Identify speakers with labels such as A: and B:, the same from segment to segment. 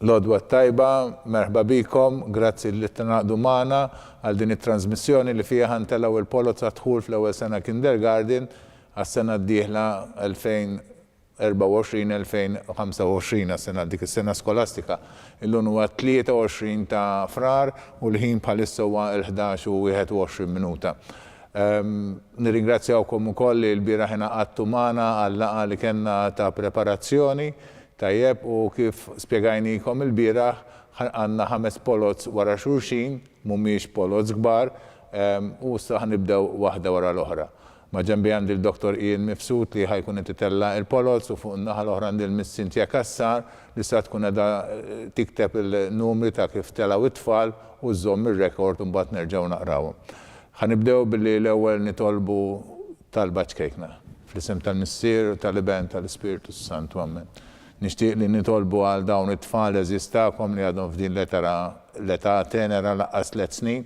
A: L-odwa tajba, merħba bikom, grazzi li t-naqdu maħna għal din it-transmissjoni li fija ħantellaw il-polo ta' tħul fl-ewwel sena kindergarten għas-sena d-dieħla 2024-2025 għas-sena dik is-sena skolastika. Illum huwa 23 ta' frar u l-ħin bħalissa huwa l-11 u 21 minuta. Nirringrazzjawkom ukoll li l-bieraħ ingħaqadtu magħna għall-laqgħa li kellna ta' preparazzjoni. Tajjeb, u kif spiegajnikom il-bieraħ għandna 5 polots wara xulxin, mhumiex polots kbar, u issa ħnibdew waħda wara l-oħra. Ma' ġenbi għandi l-Dr. Ian Mifsud li ħajkun titella il-polots u fuq naħa l-oħra għandi l-Miss Cynthia Kassar li sa tkun qiegħda tikteb il-numri ta' kif telaw it-tfal u żomm ir-rekord u mbagħad nerġgħu naqrawhom. Ħanibdew billi l-ewwel nitolbu talba ċkejkna fl-isem tal-Missier u tal-Iben tal-Ispiritu Santu Amen. Nixtieq li nitolbu għal dawn it-tfal eżistakom li għadhom f'din l-età tenera laqqas 3 snin.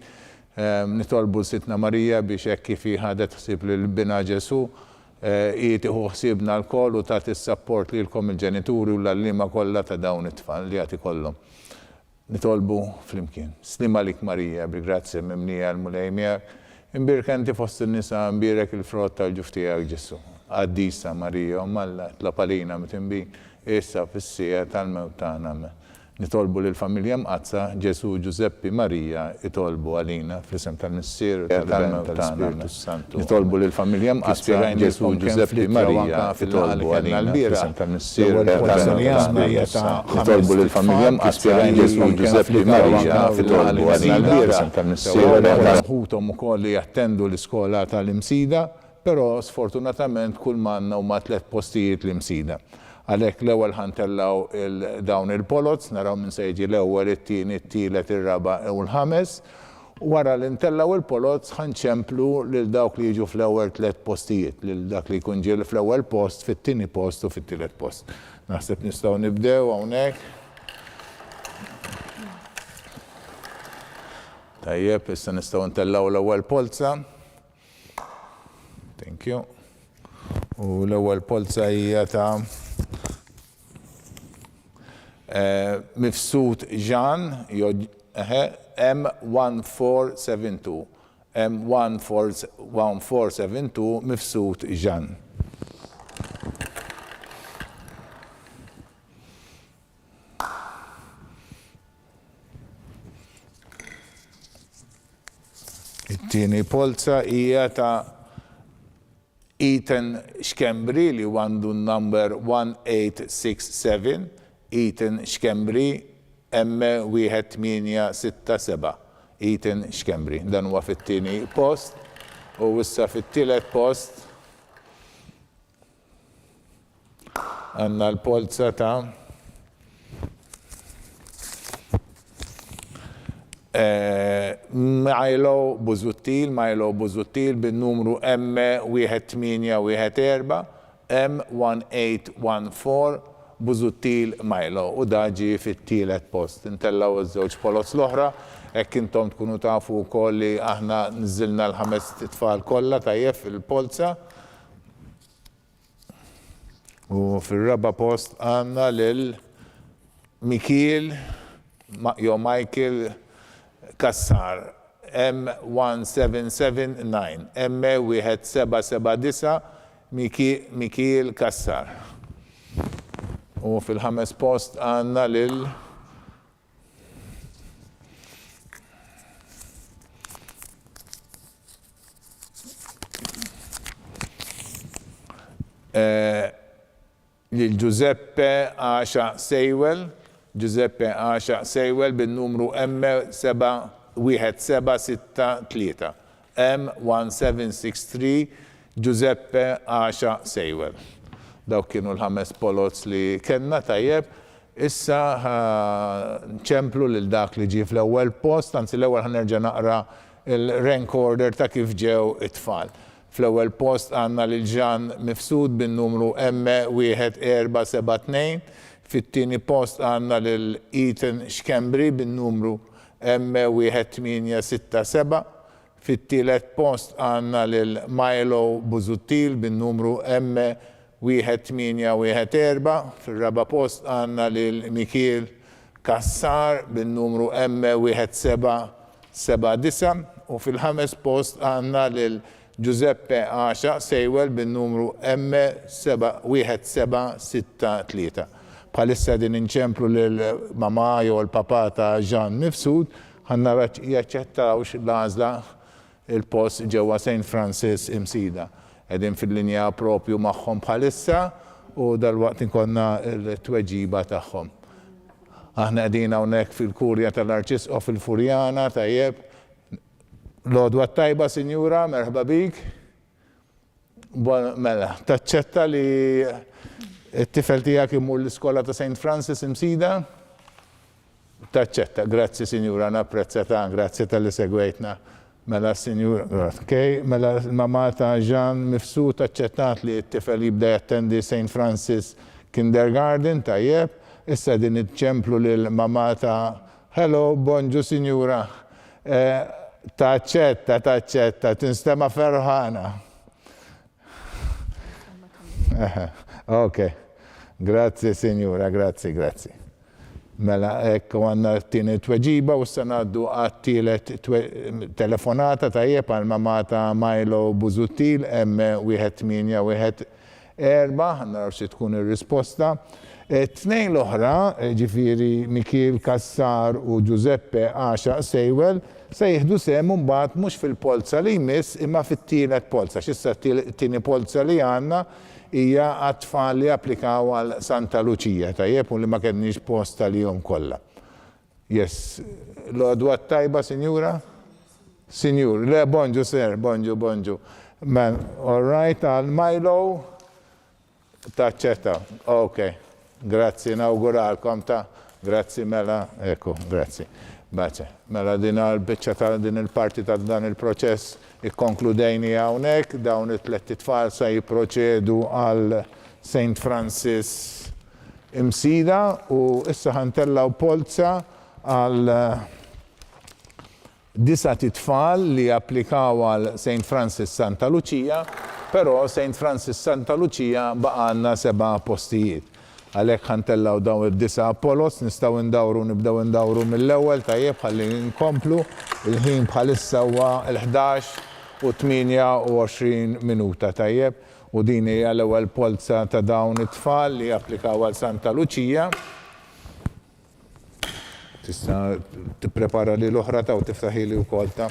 A: Nitolbu l-Sitna Marija biex hekk kif ħadet ħsieb lill-bina Ġesu tieħu ħsiebna l-koll u tagħti s-sapport lilkom il-ġenituri u l-għalliema kollha ta' dawn it-tfal li qed ikollhom. Nitolbu flimkien. Slima lik Marija, bi-grazzja mimlija l-mulejmija, imbirkenti fost in-nisa mbirek il-frott tal-ġuf tiegħek Ġesu. Qaddisa Marija, Omm Alla, tlab għalina mitinbin. Issa fis-sija tal-mewt tagħna. Nitolbu lill-familja mqazza Ġesu Giuseppi Marija itolbu għalina fl-isem tal-Missier tal-mewt tagħna. Nitolbu lill-familja mqazza Ġesu Giuseppi Marija itolbu għalina fl-isem tal-Missier tal-mewt. Nitolbu lill-familja mqazza Ġesu Giuseppi Marija itolbu għalina fl-isem tal-Missier tal-mewt. Ħuthom ukoll li jattendu l-iskola tal-imsida, però sfortunatament kull manna huma 3 postijiet l-imsida. Għalhekk l-ewwel ħantellaw dawn il-polots, naraw minn se jiġi l-ewwel, it-tieni, it-tielet, ir-raba' u l-ħames. Wara li ntellaw il-polots ħanċemplu lil dawk li jiġu fl-ewwel 3 postijiet, lil dak li jkun ġie fl-ewwel post, fit-tieni post u fit-tielet post. Naħseb nistgħu nibdew hawnhekk. Tajjeb, issa nistgħu ntellaw l-ewwel polza. Thank you. U l-ewwel polza hija ta' Mifsud Ġan, M1472. M1472 Mifsud Ġan. It-tieni polza hija ta' Ethan Xkembri li għandu number 1867. Ethan Xkembri M1867. Ethan Xkembri. Dan huwa fit-tieni post u issa fit-tielet post għandna l-polza ta' Milo Buzuttil bin-numru M1814 M1814 Buzuttil Milo u daġi fit-tielet post. Intellaw iż-żewġ polots l-oħra, hekk intom tkunu tafu wkoll li aħna niżilna l-5 tfal kollha tajjeb fil-polza. U fir-raba' post għandna lil Michael Kassar M1779 M1779 Michael Kassar. U fil-5 post għandna lil Giuseppe Asha Sejwel. Giuseppe Asha Sejwel bin-numru M1763 M1763 Giuseppe Asha Sejwel. Dawk kienu l-5 polots li kellna tajjeb. Issa nċemplu lil dak li ġie fl-ewwel post, anzi l-ewwel ħanerġa' naqra il-rank order ta' kif ġew it-tfal. Fl-ewwel post għandna lil Ġan Mifsud bin-numru M1472. Fit-tieni post għandna lil Ethan Xkembri bin-numru M1867. Fit-tielet post għandna lil Milo Buzuttil bin-numru M1814 1814 fil-raba post għandna lil Mikiel Kassar bin-numru M1779 u fil-ħames post għandna lil Giuseppe Asha Sejwel bin-numru M1763. Bħalissa din inċemplu l-mama jew l-papa ta' Jean Mifsud ħannara jaċċettawx l-għażla il-post ġewwa St. Francis Imsida. Qegħdin fil-linja propju magħhom bħalissa u dalwaqt inkonna l-tweġiba tagħhom. Aħna qegħdin hawnhekk fil-kurja tal-Arċisqof il-Furjana tajjeb. L-għodwa tajba, Sinjura, merħba bik. Mela, taċċetta li t-tifel tiegħek imur l-iskola ta' St. Francis Imsida? Taċċetta, grazzi Sinjura, napprezzata, grazzi tal-li segwejtna. Mela Sinjura, mela l-mama ta' Jean Mifsud taċċettat li t-tifel jibda jattendi St. Francis Kindergarten, tajjeb. Issa din iċċemplu l-mama ta' hello, bonġu Sinjura. Taċċetta, tinstema ferħana. Ok, grazie Signora, grazie. Mela, ekku għanna t-tini tweġiba u s-sanaddu għattilet telefonata tajjeb għal mamata Milo Buzuttil, M1814, għanna rċi tkun il-risposta. Tnejn l-oħra, ġifiri Mikiel Kassar u Giuseppe Asha Sejwel, se jihdu semu mbagħad mhux fil-polza li jmiss imma fit-tielet polza. X'issa t-tieni polza li għandna hija għat-tfal li applikaw għal Santa Lucia tajjeb u li ma kenniex posta li jom kollha. Yes. L-għodwa tajba, Sinjura? Sinjur, le, bonġu, sir, bonġu. Man, all right, għal Milo, taċċetta. Ok, grazzi, inauguralkom ta' grazzi mela, ecco, grazzi. Baċe, mela din għal-bicċa ta' din il-parti ta' dan il-proċess ikkonkludejni hawnhekk, dawn it-tlet tfal se jipproċedu għal St. Francis Imsida u issa ħantellaw polza għal 9 tfal li applikaw għal St. Francis Santa Lucia, però St. Francis Santa Lucia baqanna 7 postijiet. Għalhekk ħantellaw dawn id-9 Apollos, nibdew indawru mill-ewwel tajjeb ħalli nkomplu. Il-ħin bħalissa huwa l-11:28 minuta tajjeb u din hija l-ewwel polza ta' dawn it-tfal li applikaw għal Santa Lucia. Tista' tipprepara li l-oħra ta' u tiftaħi li wkoll ta'.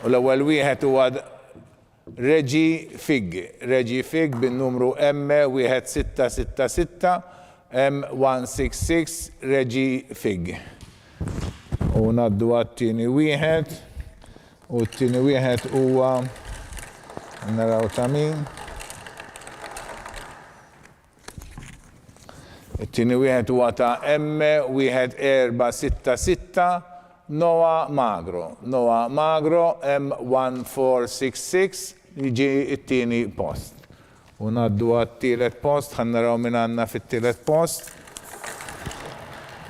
A: U l-ewwel wieħed huwa Reggie Fig bin-numru M1666 M166 Reggie Fig. U naddu għat-tieni wieħed u t-tieni wieħed huwa naraw ta' min. It-tieni wieħed huwa ta' M1466 Noah Magro M1466 jiġi it-tieni post. U naddu għat-tielet post, ħannaraw minn għandna fit-tielet post.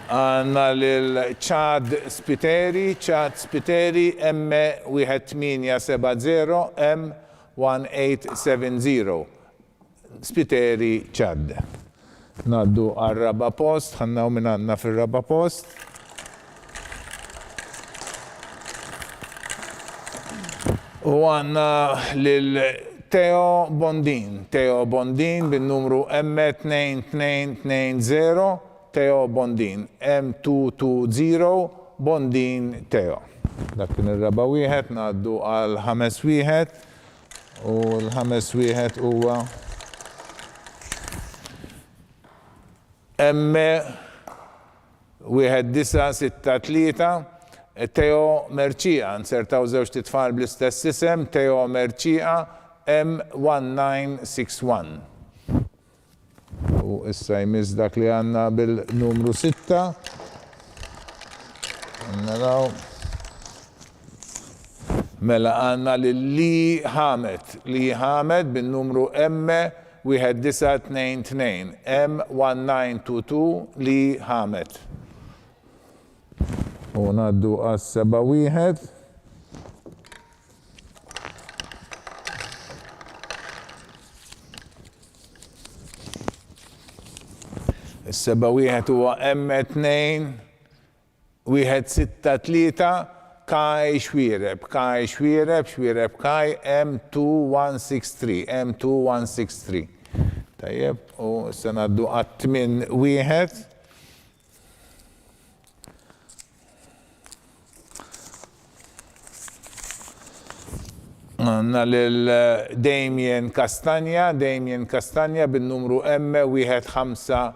A: Għandna lil-Chad Spiteri M1870 M1870. Spiteri Chad. Naddu għal-raba post, ħannaw minn għandna fil-raba post. U għanna lil-Teo Bondin bin-numru M2220, Teo Bondin, M220, Bondin Teo. Dak kien ir-raba wieħed, ngħaddu għal ħames wieħed u l-ħames wieħed huwa M1963 Teo Merċija, nsertaw żewġ titfal bl-istess isem, Teo Merċija M1961. U issa jmiss dak li għandna bil-numru 6. Naraw. Mela għandna Li Hamed bin-numru M1922 M1922 Li Hamed. U naddu għas-seba' wieħed. 7-1 huwa M2 1-6-3 Kaj Xwiereb, Xwiereb Kaj M2163, M2163. Tajjeb, u issa ngħaddu għat-8-1. Għanna l-Damien Castagna bin-numru M1508,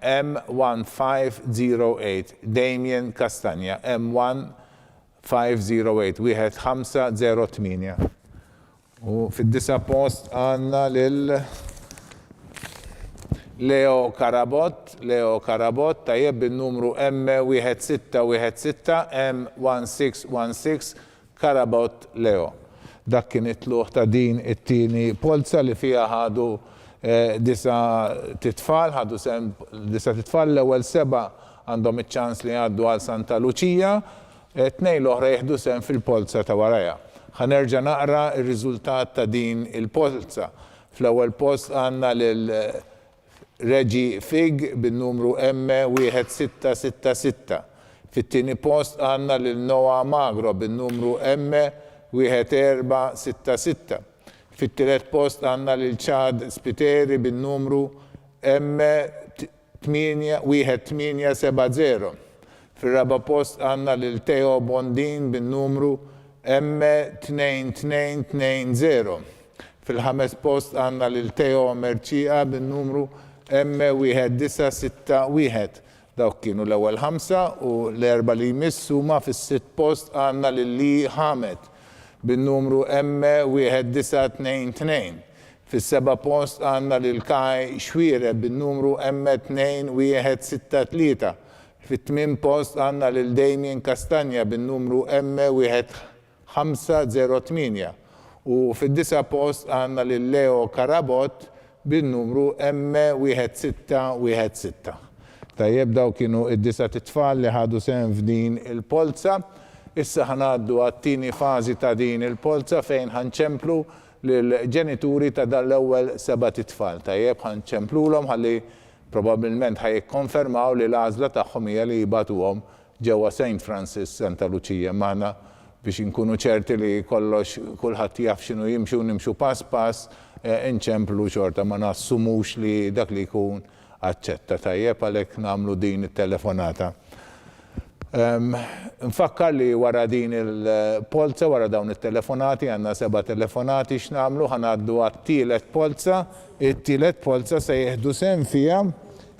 A: M1508, Damien Castagna, M1508, 1508. U fid-9 post għanna Leo Karabot, tajjeb bin-numru M1616, M1616, Karabot Leo. Dak kien it-tluħ ta' din it-tieni polza li fija ħadu 9 titfal, l-ewwel 7 għandhom iċ-ċans li għaddu għal Santa Lucia, 2 l-oħra jieħdu sehem fil-polza ta' warajja. Ħanerġa' naqra r-riżultat ta' din il-polza. Fl-ewwel post għandna lil Reġi Fig bin-numru M1666. Fit-tieni post għandna lil Noah Magro bin-numru M1466. Fit-tielet post għandna lil Chad Spiteri bin-numru M1870. Fir-raba' post għandna lil Teo Bondin bin-numru M2220. Fil-ħames post għandna lil Teo Merċija bin-numru M1961. Dawk kienu l-ewwel 5 u l-4 li jmissu ma fis-6 post għandna lil Li Hamed bin-numru M1922. Fis-7 post għandna lil Kaj Xwiereb bin-numru M2163. Fit-8 post għandna lil Damien Castagna bin-numru M1508. U fid-9 post għandna lil Leo Karabot bin-numru M1616. Tajjeb, daw kienu id-9 titfal li ħadu sehem f'din il-polza. Issa ħanaddu għat-tieni fażi ta' din il-polza fejn ħanċemplu lill-ġenituri ta' dan l-ewwel 7 titfal. Tajjeb, ħanċemplulhom ħalli probabbilment ħajikkonfermaw li l-għażla tagħhom hija li jibatuhom ġewwa St. Francis Santa Lucia magħna biex inkunu ċerti li kulħadd jaf x'inhu nimxu pass pass, inċemplu xorta ma nassumux li dak li jkun aċċetta. Tajjeb għalhekk nagħmlu din it-telefonata. Nfakkar li wara din il-polza, wara dawn it-telefonati, għandna 7 telefonati x'nagħmlu, ħanaddu għat-tielet polza. It-tielet polza se jieħdu sehem fiha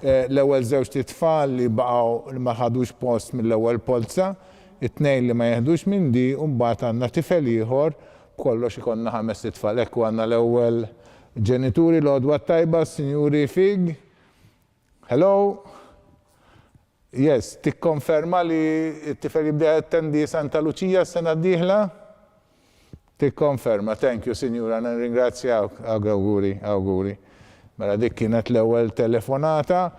A: l-ewwel 2 titfal li baqgħu li ma ħadux post mill-ewwel polza, it-2 li ma jeħdux minn di, u mbagħad għandna tifel ieħor, kollox ikonna 5 titfal. Hekk għandna l-ewwel ġenituri l-għodwa tajba, Sinjuri Fig. Hello? Yes, tikkonferma li t-tifel jibda jattendi Santa Lucia s-sena d-dieħla? Tikkonferma, thank you, Sinjura, nirringrazzjawk, awguri. Mela dik kienet l-ewwel telefonata,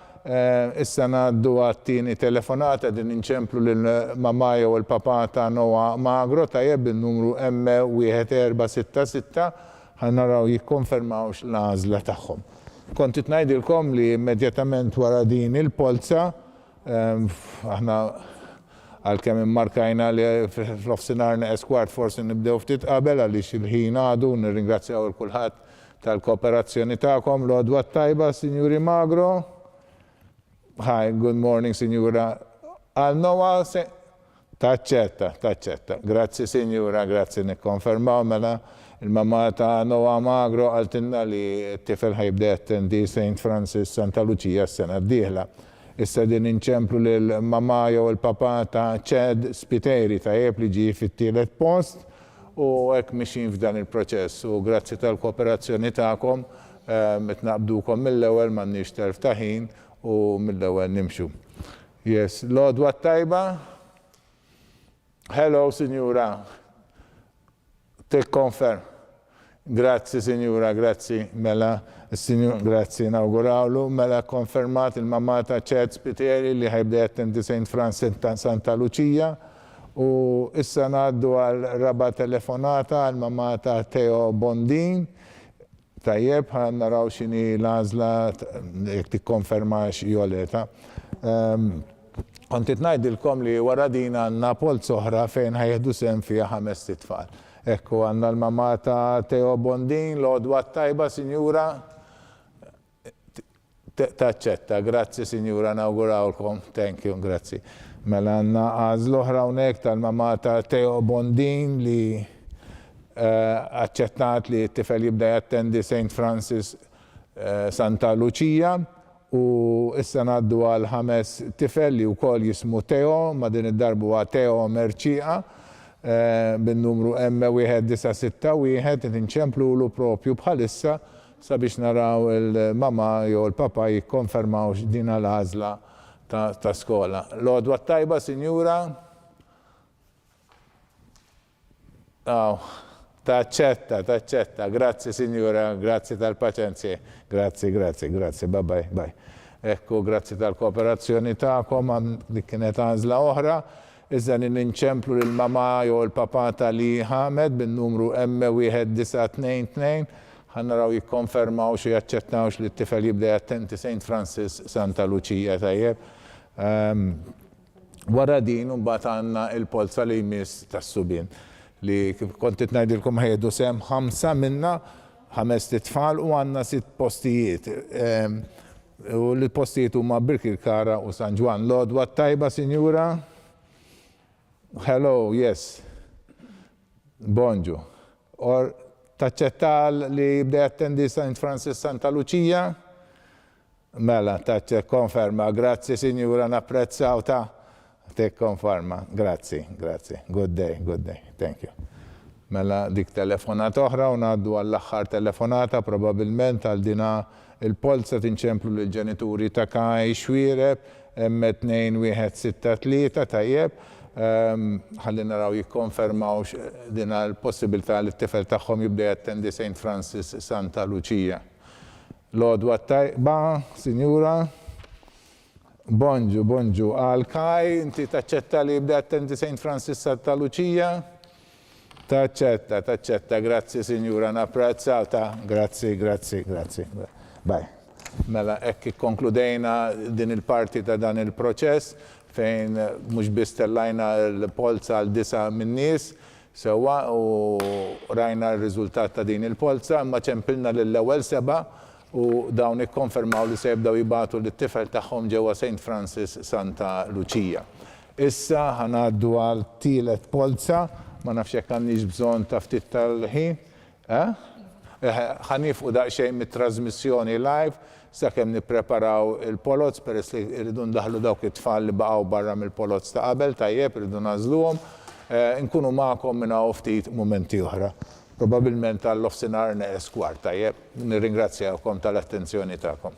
A: issa ngħaddu għat-tieni telefonata din inċemplu lill-mamaja u l-papa ta' Noah Magro tajjeb bin-numru M1466 ħannaraw jikkonfermawx l-għażla tagħhom. Kont ngħidilkom li immedjatament wara din il-polza aħna għalkemm immarkajna li fl-ofsinhar esquart forsi nibdew ftit qabel għaliex il-ħin għadu, nirringrazzjaw il-kulħadd tal-kooperazzjoni tagħkom. L-għodwa tajba, Sinjuri Magro. Hi, good morning, Sinjura. Għal Noah taċċetta. Grazzi, Sinjura, grazzi nikkonfermaw mela il-mamma ta' Noah Magro għaltinna li t-tifel ħajbda jattendi St. Francis Santa Lucia s-sena d-dieħla. Issa din inċemplu l-mamma jew il-papa ta' Chad Spiteri tajjeb li ġie fit-tielet post u hekk mixin f'dan il-proċess. U grazzi tal-kooperazzjoni tagħkom naqbdukom mill-ewwel m'għandniex telf ta' ħin u mill-ewwel nimxu. Yes, l-għodwa tajba. Hello, Sinjura. Tikkonferm. Grazzi, Sinjura, grazzi. Mela, grazzi, inawgurawlu. Mela konfermat il-mamma ta' Chad Spiteri li ħajbda jattendi St. Francis Santa Lucia. U issa ngħaddu għal raba telefonata għal mamma ta' Teo Bondin. Tajjeb, ħan naraw xini l-għazla, jek tikkonfermax joleta. Kontit najdilkom li wara din għanna polz oħra fejn ħajħdu sem fija 5 tfal. Ekku għanna l-mamma ta' Teo Bondin, l-odwa tajba, sinjura. Taċċetta, grazzi sinjura, nawgurawlkom, thank you, grazzi. Mela għanna għazl oħra unek tal-mamma ta' Teo Bondin li aċċettat li t-tifel jibda jattendi St. Francis Santa Lucia u issa naddu għal 5 tifel li wkoll jismu Teo, ma din id-darbu għal Teo Merċiqa bin-numru M1961 tinċemplu propju bħalissa sabiex naraw il-mama jew il-papa jikkonfermaw din l-għażla ta' skola. L-għodwa tajba, sinjura? Taċċetta, grazzi sinjura, grazzi tal-paċenzja, grazzi, bye. Ekku, grazzi tal-kooperazzjoni ta'kom, dik kienet għażla oħra, iżda ninċemplu l-mama jew il-papa tal-li Ħamed bin-numru M1922, ħannaraw jikkonfermaw xi jaċċettawx li t-tifel jibda jattendi St. Francis Santa Lucia tajjeb. Wara din mbagħad għandna il-polza li jmiss tas-subien li kontit ngħidilkom ħejdu sem 5 minna 5 tfal u għandna 6 postijiet. U l-postijiet huma Birkirkara u San Ġwan. L-għodwa tajba, sinjura? Hello, yes. Bonġu. Or taċċetta li jibda jattendi St. Francis Santa Lucia? Mela, konferma. Grazzi, sinjura, napprezzaw ta' konferma. Grazzi. Good day. Thank you. Mela dik telefonata oħra u ngħaddu għall-aħħar telefonata probabilment għal dina il-polza tinċemplu l-ġenituri ta' Kaj Xwiereb M2163 tajjeb. Ħalli naraw jikkonfermaw dina l-possibilità li t-tifel tagħhom jibda jattendi St. Francis Santa Lucia. L-għodwa tajba, sinjura? Bonġu. Għal Kaj, inti taċċetta li jibda jattendi St. Francis Santa Lucia? Taċċetta, grazzi sinjura, napprezzaw ta' grazzi. Bye. Mela, ekk konkludejna din il-parti ta' dan il-proċess fejn mhux biss tellajna l-polza għal 9 min-nies sewwa u rajna r-riżultat ta' din il-polza, imma ċempilna lill-ewwel 7 u dawn ikkonfermaw li se jibdew jibgħatu lit-tifel tagħhom ġewwa St. Francis Santa Lucia. Issa ħanaddu għal tielet polza, ma nafx jekk għandniex bżonn ta' ftit tal-ħin. Ħanifqu daqsxejn mit-trasmissjoni live sakemm nippreparaw il-polots peress li rridu ndaħlu dawk it-tfal li baqgħu barra mill-polots ta' qabel tajjeb irridu nażluhom. Nkunu magħkom minn hawn ftit mumenti oħra. Probabilment għall-ofsinhar neqes kwart tajjeb. Nirringrazzjawkom tal-attenzjoni tagħkom.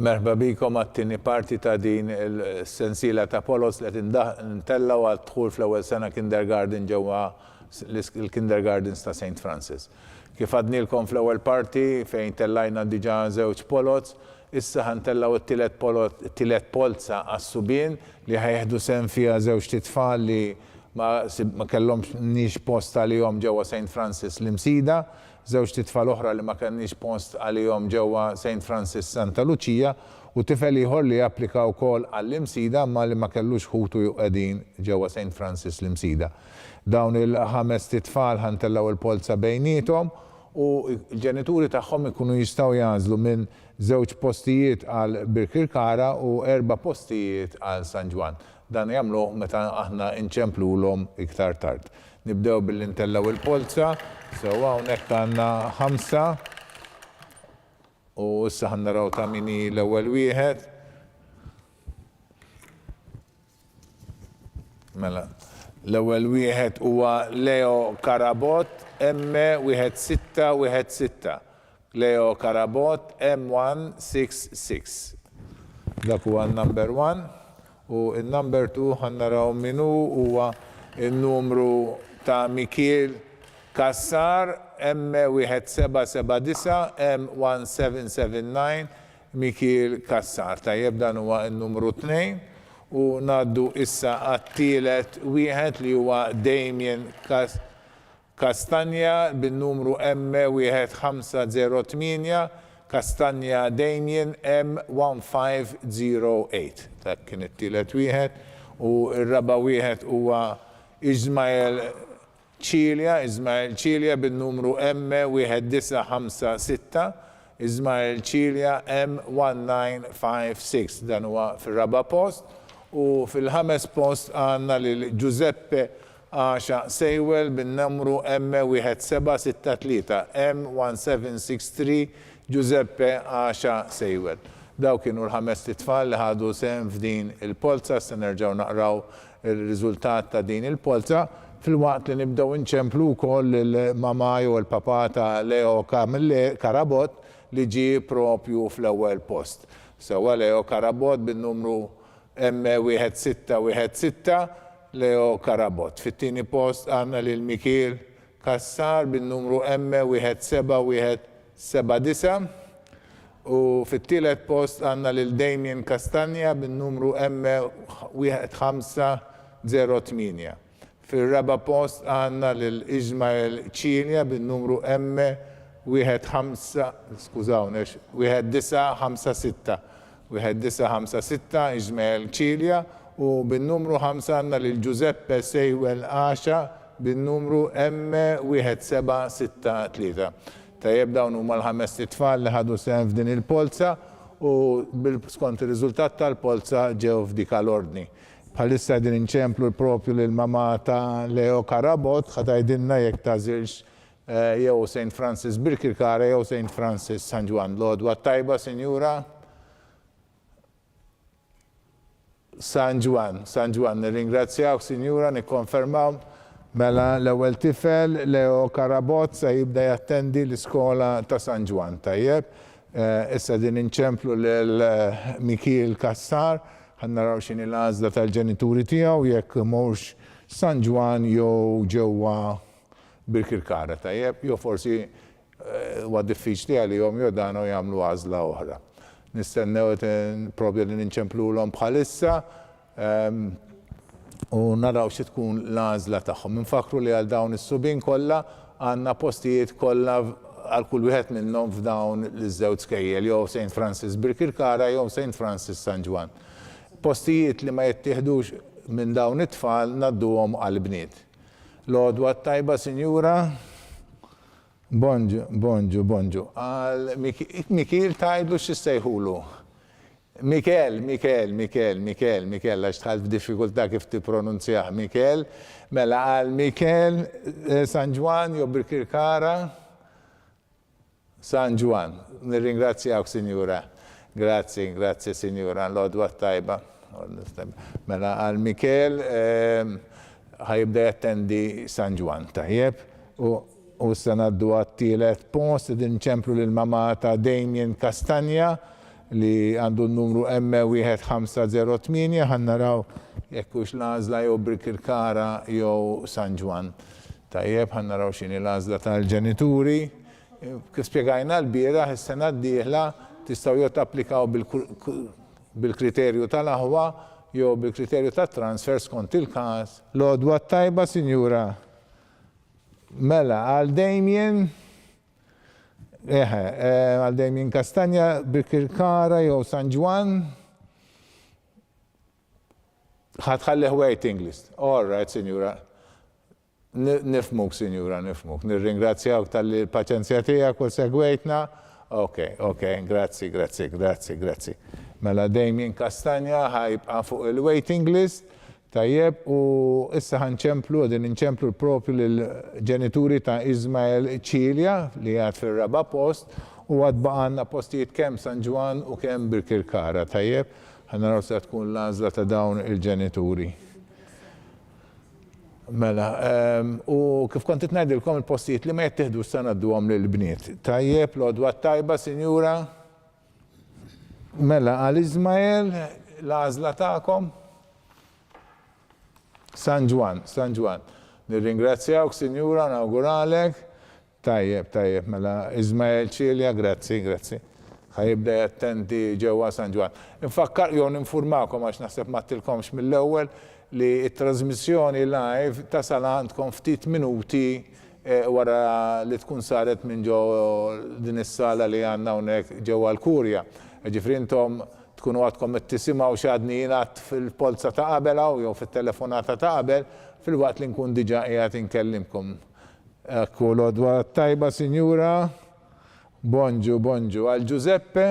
A: Merħba bikom għat-tieni parti ta' din il-sensiela ta' polos li tintellaw għal dħul fl-ewwel sena kindergarten ġewwa il-kindergardens ta' St. Francis. Kif għadnilkom fl-ewwel parti fejn tellajna diġà żewġ polots, issa ħantellaw it-tielet polza għas-subien li ħajħdu sehem fiha żewġ titfal li ma kellhomx nix post għalihom ġewwa St. Francis l-Imsida, żewġ titfal oħra li ma kenniex post għalihom ġewwa St. Francis Santa Lucia u tifel ieħor li japplika wkoll għall-Imsida ma li ma kellux ħutu qegħdin ġewwa St. Francis l-Imsida. Dawn il-5 titfal ħantellaw il-polza bejniethom u l-ġenituri tagħhom ikunu jistgħu jażlu minn żewġ postijiet għal Birkirkara u 4 postijiet għal San Ġwan. Dan jagħmluh meta aħna nċemplulhom iktar tard. Nibdew billi ntellaw il-polza, sewwa hawnhekk għandna 5 u issa ħannaraw ta' mini l-ewwel wieħed. Mela, l-ewwel wieħed huwa Leo Karabot, M1616. Leo Karabot, M166. Dak huwa number 1. U il-number 2 ħannaraw minu huwa il-numru ta' Mikil Kassar, M1779, M1779, Mikil Kassar. Tajjeb dan huwa il-numru 2 u naddu issa għat-tielet wieħed li huwa Damien Kastanja bin-numru M1508, Kastanja Damien M1508. Dak kien it-tielet wieħed u r-raba wieħed huwa Ismail Ċilja bin-numru M1956, Ismail Ċilja M1956. Dan huwa fir-raba post u fil-ħames post għandna lil Giuseppe Asha Sejwel bin-numru M1763, M1763, Giuseppe Asha Sejwel. Daw kienu l-5 titfal li ħadu sehem f'din il-polza, se nerġgħu naqraw il-riżultat ta' din il-polza fil-waqt li nibdew inċemplu wkoll il-mama jew il-papa ta' Leo Karabot li ġie propju fl-ewwel post. Sewwa Leo Karabot bin-numru M1616, Leo Karabot. Fit-tieni post għandna lil Mikil Kassar bin-numru M1779 u fit-tielet post għandna lil Damien Kastanja bin-numru M1508. Fil-raba post għandna lil Ismail Ċilja bin-numru M1956 Ismail Ċilja u bin-numru 5 għandna lil Giuseppe Sejwel Asha bin-numru M1763. Tajjeb dawn huma l-5 titfal li ħadu sehem f'din il-polza u skont ir-riżultat tal-polza ġew f'dik l-ordni. Bħalissa din inċemplu propju lil mama ta' Leo Karabot ħatajdilna jekk tażilx jew St. Francis Birkirkara jew St. Francis San Ġwan. L-għodwa tajba, Sinjura? San Ġwan, nirringrazzjawk, Sinjura, nikkonfermaw. Mela l-ewwel tifel Leo Karabot se jibda jattendi l-iskola ta' San Ġwan. Tajjeb, issa din inċemplu lil Mikil Kassar, ħannaraw x'inhi l-għażla tal-ġenituri tiegħu jekk mhux San Ġwan jew ġewwa Birkirkara. Tajjeb, jew forsi huwa diffiċli għalihom jew dan jagħmlu għażla oħra. Nistennew probja li ninċemplulhom bħalissa u naraw xi tkun l-għażla tagħhom. Infakru li għal dawn is-subien kollha għandna postijiet kollha għal kull wieħed minnhom f'dawn iż-żewġ skejjel jew St. Francis Birkirkara jew St. Francis San Ġwan. Postijiet li ma jittieħdux minn dawn it-tfal nadduhom għall-bniet. L-għodwa tajba, Sinjura? Bonġu. Mikil tajdlu x'issejħulu? Mikel, għax tħal f'diffikultà kif tippronunzjah, Mikel. Mela għal Mikel San Ġwan jew Birkirkara? San Ġwan. Nirringrazzjawk, Sinjura. Grazzi, Sinjura, l-għodwa tajba. Mela għal Mikel ħajibda jattendi San Ġwan, tajjeb. U s-sanaddu għat-tielet post, din ċemplu l-mama ta' Damien Kastanja li għandu n-numru M1508 ħannaraw jekkux l-għażla jew Birkirkara jew San Ġwan. Tajjeb, ħannaraw x'inhi l-għażla tal-ġenituri. Kif spjegajna l-bieraħ is-sena d-dieħla tistgħu jew tapplikaw bil-kriterju tal-aħwa jew bil-kriterju tat-transfer skont il-każ. L-għodwa tajba, Sinjura. Mela, għal Damien għal Damien Kastanja, Birkirkara jew San Ġwan. ħatħallih waiting list. All right, Sinjura. Nifmuk, Sinjura, nifmuk. Nirringrazzjawk tal-paċenzja tiegħek u segwejtna. Ok, grazzi. Mela Damien Kastanja ħajbqa' fuq il-waiting list. Tajjeb, u issa ħanċemplu, għadin nċemplu propju l-ġenituri ta' Ismael Ċilja li għad fil-raba post u għad baqanna postijiet kem San Ġwan u kem Birkirkara. Tajjeb, ħanaraw se tkun l-għażla ta' dawn il-ġenituri. Mela, u kif kont ngħidilkom il-postijiet li ma jittieħdu s-sana d-duhom lill-bniet. Tajjeb, l-għodwa tajba, Sinjura. Mela, għal Ismael, l-għażla tagħkom. San Ġwan. Nirringrazzjawk, Sinjura, nawguralek. Tajjeb, mela Ismael Ċilja, grazzi. Ħajibda jattendi ġewwa San Ġwan. Infakkar jew ninfurmakom għax naħseb ma tilkomx mill-ewwel li t-trasmissjoni live tasal għandkom ftit minuti wara li tkun saret minn ġew din is-sala li għandna hawnhekk ġewwa l-Kurja. Ġifri intom tkunu għadkom it-tisimaw xadni jingħad fil-polza ta' qabel jew fit-telefonata ta' qabel fil-waqt li nkun diġà qiegħed inkellimkom. Ekku l-għodwa tajba, Sinjura. Bonġu. Għal Giuseppe.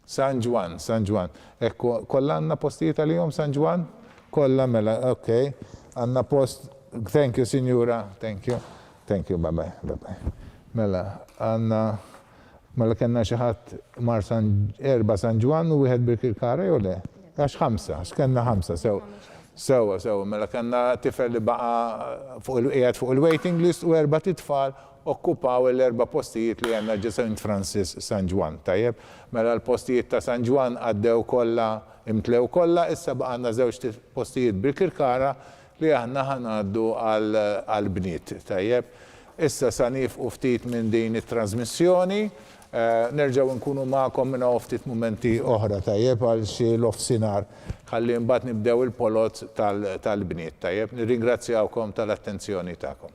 A: San Ġwan. Ekku, kollha għandna postijiet għalihom San Ġwan? Kollha mela, ok. Għandna post. Thank you, Sinjura. Thank you, bye-bye. Mela, għandna mela kellna xi ħadd mar erba' San Ġwan u wieħed Birkirkara jew le? Għax ħamsa, kellna ħamsa sewa. Mela kellna tifel li baqa' qiegħed fuq il-waiting list u erba' titfal okkupaw l-erba' postijiet li għandna ġe St. Francis San Ġwan. Tajjeb, mela l-postijiet ta' San Ġwan għaddew kollha imtlew kollha, issa baqa' għandna żewġ postijiet Birkirkara li aħna ħanaddu għall-bniet. Tajjeb, issa sa nifqu ftit minn din it-trasmissjoni. Nerġaw nkunu ma'kom minna ftit momenti oħra tajjeb għal xi l-offsinar ħalli mbagħad nibdew il-polot tal-bniet tajjeb. Nirringrazzjawkom tal-attenzjoni tagħkom.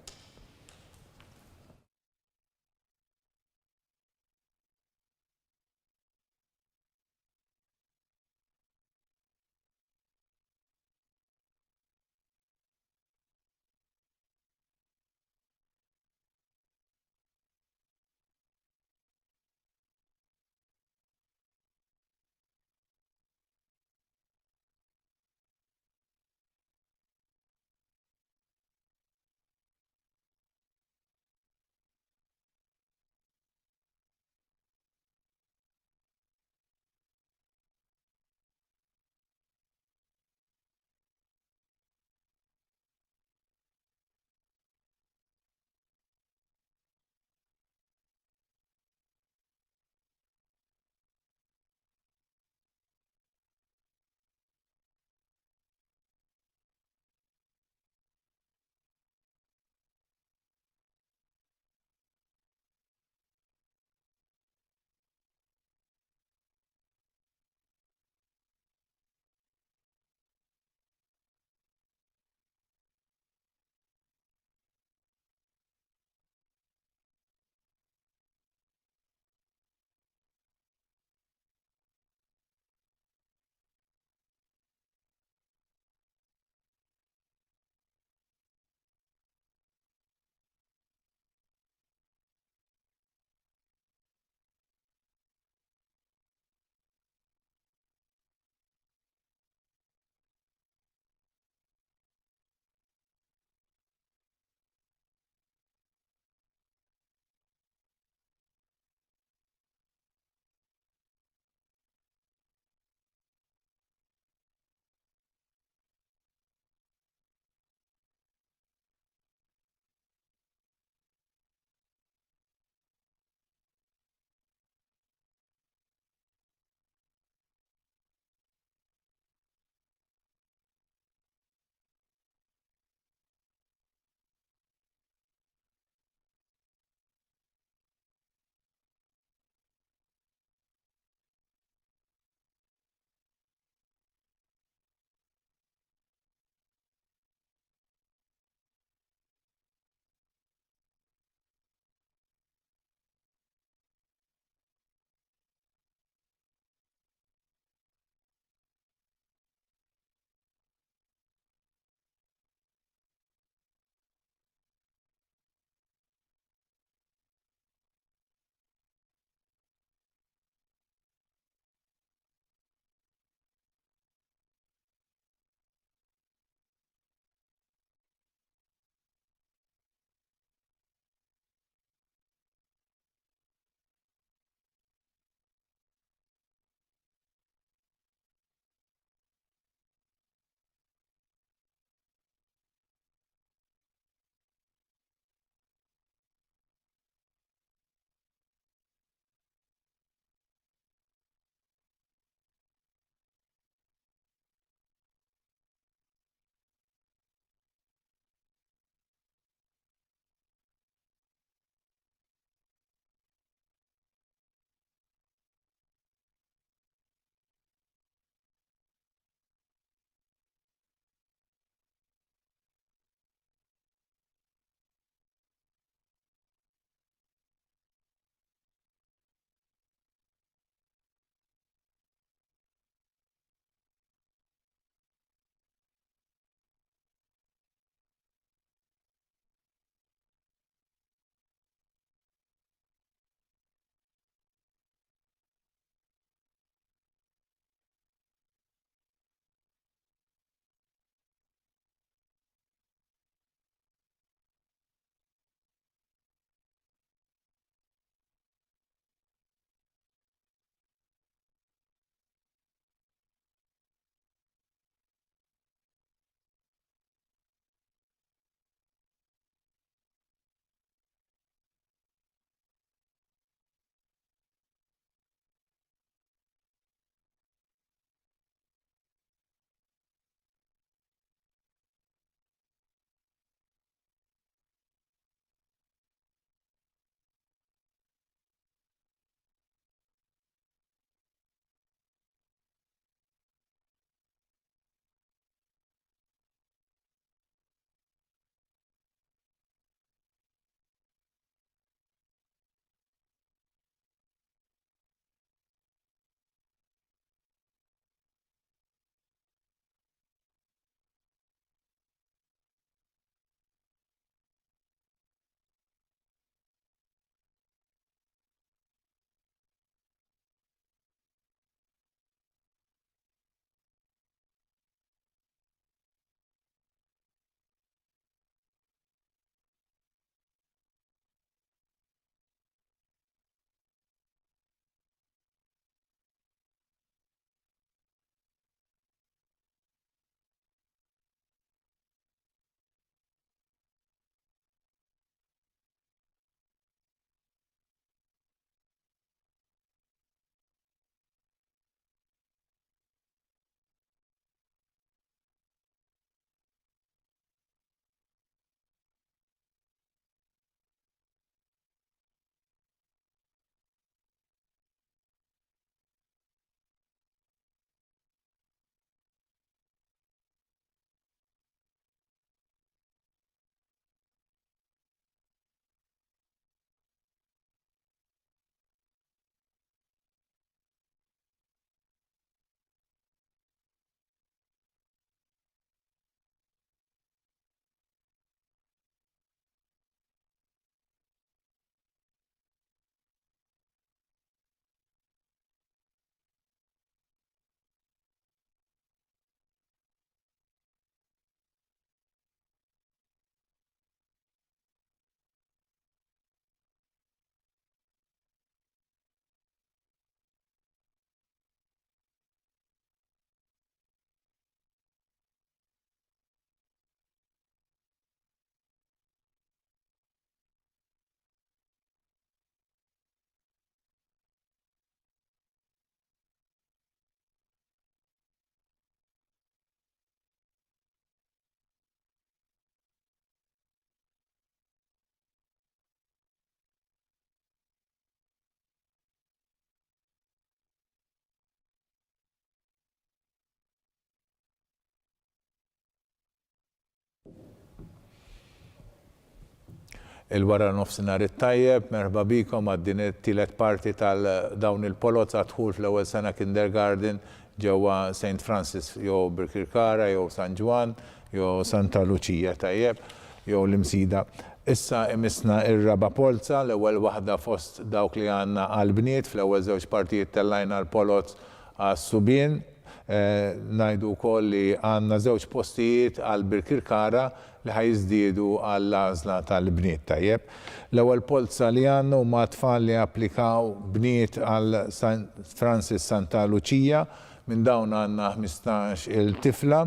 A: Il-wara nofsinhar it-tajjeb, merħba bikom għad-din it-tielet parti tal-dawn il-polots għadħul fl-ewwel sena kindergarten ġewwa St. Francis jew Birkirkara jew San Ġwan jew Santa Lucia tajjeb jew l-imsida. Issa imisna ir-raba polza, l-ewwel waħda fost dawk li għandna għall-bniet fl-ewwel żewġ partijiet tellajna l-polots għas-subien. Ngħidu wkoll li għandna żewġ postijiet għal Birkirkara li ħajżdiedu għall-għażla tal-bniet tajjeb. L-ewwel polza li għandna huma tfal li applikaw bniet għal St. Francis Santa Lucia, minn dawn għandna 15 il-tifla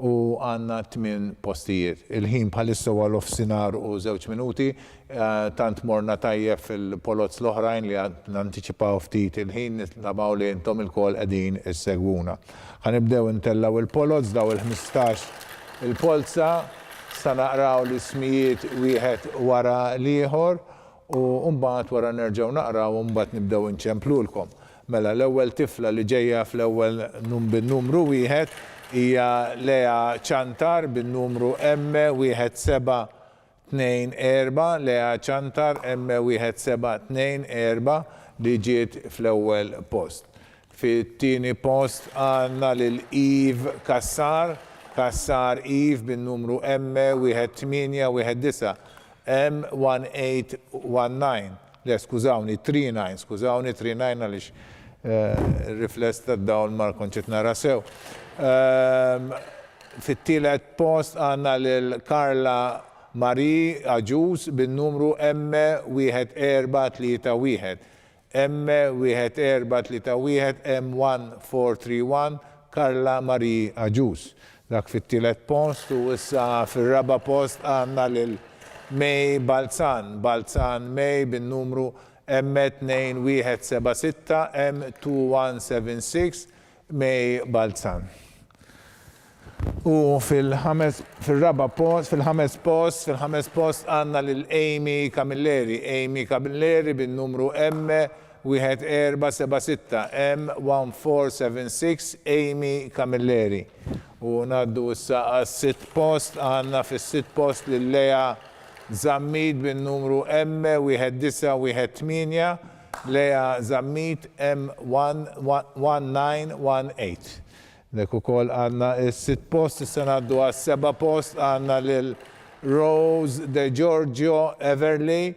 A: u għandna 8 postijiet. Il-ħin bħalissa huwa l-ofsinar u 2 minuti, tant morna tajjeb fil-polots l-oħrajn li nanticipaw ftit il-ħin nitlabaw li intom il-kol qegħdin issegwuna. Ħanibdew intellaw il-polots daw il-15 il-polza sa naqraw l-ismijiet wieħed wara l-ieħor u mbagħad wara nerġgħu naqraw u mbagħad nibdew inċemplulkom. Mela l-ewwel tifla li ġejja fl-ewwel bin-numru wieħed hija Lea Ċantar bin-numru M1724, Lea Ċantar M1724 li ġiet fl-ewwel post. Fit-tieni post għandna lil Eve Kassar Eve bin-numru M1819, M1819. Le, skużawni, 39 għaliex rifless tad-dawl ma konċet nara sew. Fit-tielet post għandna lil Karla Marie Aġus bin-numru M1431, M1431, Karla Marie Aġus. Dak fit-tielet post u issa fir-raba post għandna lil May Balzan May bin-numru M2176, M2176, May Balzan. U fil-raba post, fil-ħames post għandna lil Amy Camilleri bin-numru M1476, M1476, Amy Camilleri. U naddu issa għas-sitt post għandna fis-sitt post lil Lea Zammit bin-numru M1918, Lea Zammit M1918. Dak ukoll għandna s-sitt post, issa ngħaddu għas-seba' post għandna lil Rose De Giorgio Everly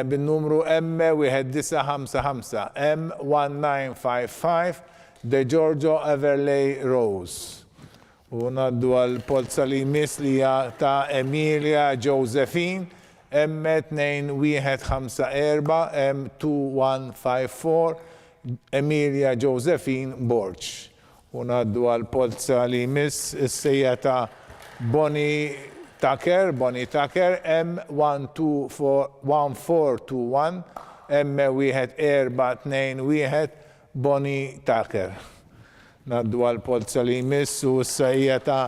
A: bin-numru M1955, M1955, De Giorgio Everly Rose. U ngħaddu għall-polza li jmiss li hija ta' Emilia Josephine M2154, M2154, Emilia Josephine Borch. U ngħaddu għall-polza li jmiss is-sejja ta' Bonnie Tucker, M1421, M1421, Bonnie Tucker. Ngħaddu għall-polza li jmiss u s-sejja ta'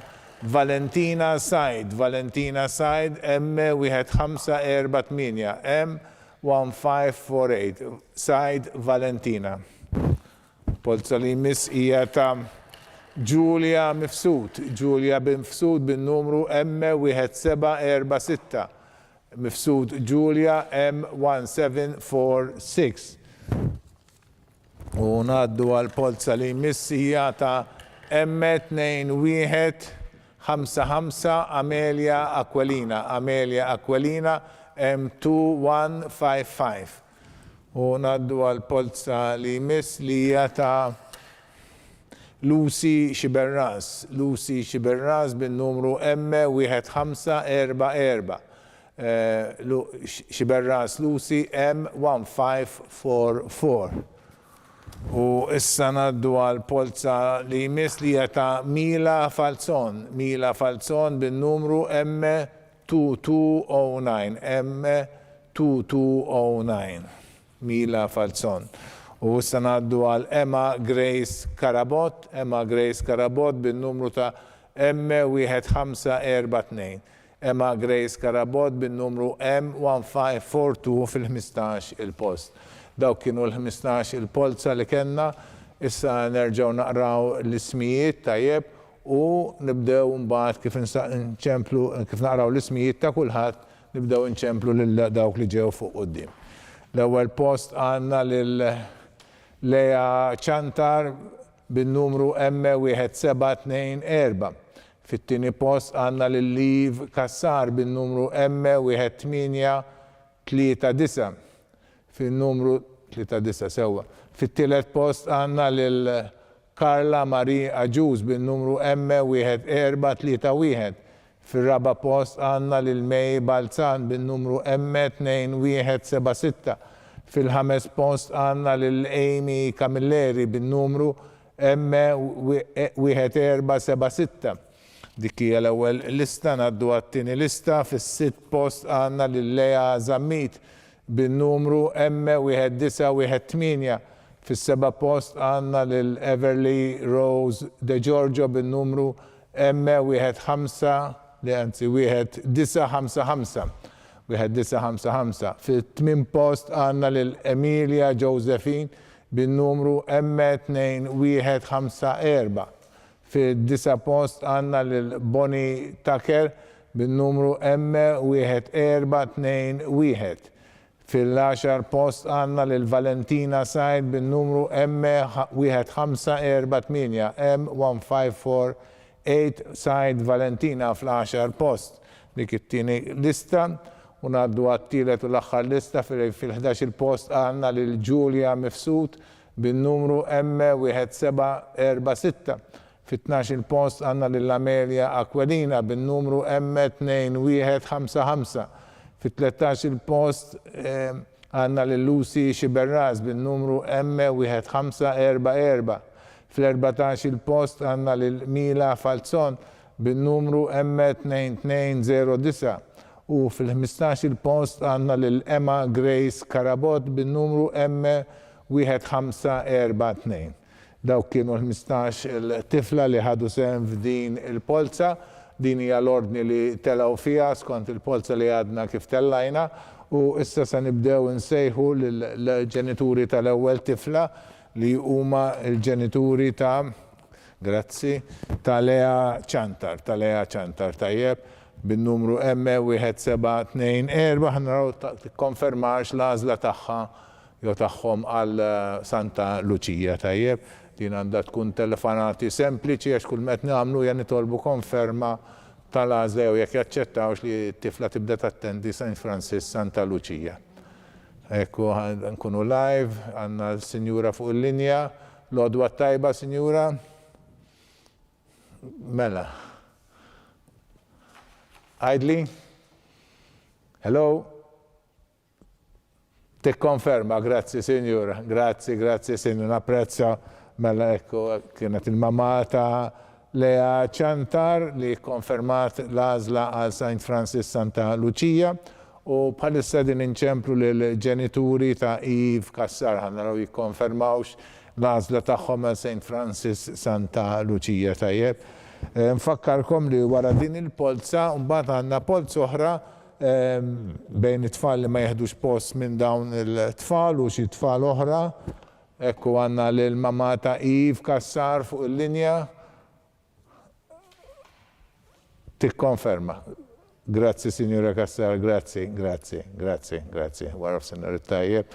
A: Valentina Said, M1548, M1548, Said Valentina. Polza li jmiss hija ta' Julia Mifsud bin-numru M1746, Mifsud Julia M1746. U ngħaddu għall-polza li jmiss hija ta' M2155, Amelia Aquilina, M2155. U ngħaddu għall-polza li jmiss li hija ta' Lucy Xiberras bin-numru M1544, Xiberras Lucy M1544. U issa ngħaddu għall-polza li jmiss li hija ta' Mila Falzon bin-numru M2209, Mila Falzon. U issa ngħaddu għal Emma Grace Karabot bin-numru ta' M1542, Emma Grace Karabot bin-numru M1542 fil-15 il-post. Dawk kienu l-15 il-polza li kellna, issa nerġgħu naqraw l-ismijiet tajjeb u nibdew mbagħad kif naqraw l-ismijiet ta' kulħadd nibdew inċemplu lil dawk li ġew fuq quddiem. L-ewwel post għandna lil Lea Ċantar bin-numru M1724. Fit-tieni post għandna lil Liv Kassar bin-numru M1839. Fin-numru 39 sewwa. Fit-tielet post għandna lil Karla Marie Aġuż bin-numru M1431. Fir-raba post għandna lil Mej Balzan bin-numru M2176. Fil-ħames post għandna lil Amy Camilleri bin-numru M1476. Dik hija l-ewwel lista, ngħaddu għat-tieni lista. Fis-sitt post għandna lil Lea Zammit bin-numru M1918. Fis-seba' post għandna lil Everly Rose De Giorgio bin-numru M1955. Fit-tmien post għandna lil Emilia Josephine bin-numru M2154. Fid-disa' post għandna lil Bonnie Tucker bin-numru M1421. Fil-10 post għandna lil Valentina Said bin-numru M1548, M1548 Said Valentina fl-10 post. Dik it-tieni lista u ngħaddu għat-tielet u l-aħħar lista fil-11 post għandna lil Julia Mifsud bin-numru M1746. Fit-12 post għandna lil Amelia Aquilina bin-numru M2155. Fit-13 post għandna lil Lucy Xiberraz bin-numru M1544. Fil-14 post għandna lil Mila Falzon bin-numru M2209. U fil-15 post għandna lil Emma Grace Karabot bin-numru M1542. Dawk kienu l-15 il-tifla li ħadu sehem f'din il-polza. Din hija l-ordni li telgħu fiha skont il-polza li għadna kif tellajna u issa se nibdew insejħu lill-ġenituri tal-ewwel tifla li huma l-ġenituri ta' Lea Ċantar. Tajjeb bin-numru M1724. Ħanaraw tikkonfermax l-għażla tagħha jew tagħhom għal Santa Luċija tajjeb. Din għandha tkun telefonati sempliċi għax kull met nagħmlu hija nitolbu konferma tal-għażla jew jekk jaċċettawx li t-tifla tibda tattendi St. Francis Santa Luċija. Ekku nkunu live, għandna l-Sinjura fuq il-linja. L-għodwa tajba, Sinjura? Mela. Għajdli? Hello? Tikkonferma, grazzi, Sinjura. Grazzi, Sinjura. Napprezza. Mela ekku kienet il-mamma ta' Lea Ċantar li konfermat l-għażla għal St. Francis Santa Luċija u bħalissa din inċemplu lill-ġenituri ta' Eve Kassar ħanaraw jikkonfermawx l-għażla tagħhom għal St. Francis Santa Luċija tajjeb. Nfakkarkom li wara din il-polza mbagħad għandna polza oħra bejn it-tfal li ma jeħdux post minn dawn il-tfal u xi tfal oħra. Ekku għandna lill-mamma ta' Eve Kassar fuq il-linja. Tikkonferma. Grazzi, Signora Kassar, grazzi. Wara f'sinar it-tajjeb.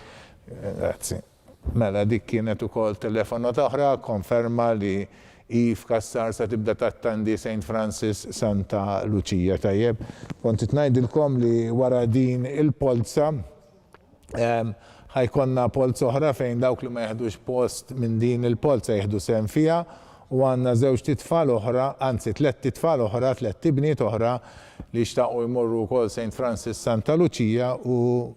A: Grazzi. Mela dik kienet ukoll telefonat oħra konferma li Eve Kassar se tibda tattendi St. Francis Santa Luċija tajjeb. Kont ngħidilkom li wara din il-polza ħajkonna polza oħra fejn dawk li ma jeħdux post minn din il-polza jeħdu sehem fiha u għandna żewġ titfal oħra, anzi tliet titfal oħra, tliet tibniet oħra li xtaqgħu jmorru wkoll St. Francis Santa Luċija u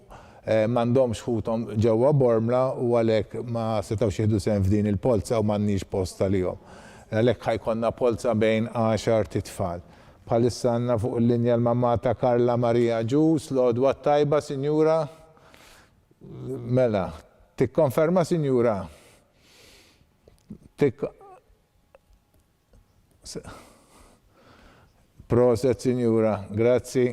A: m'għandhomx ħuthom ġewwa Bormla u għalhekk ma setgħux jieħdu sehem f'din il-polza u m'għandniex post għalihom. Għalhekk ħajkonna polza bejn 10 titfal. Bħalissa għandna fuq il-linja l-mamma ta' Karla Maria Ġus, l-għodwa tajba, Sinjura. Mela, tikkonferma, Sinjura? Proset, Sinjura, grazzi.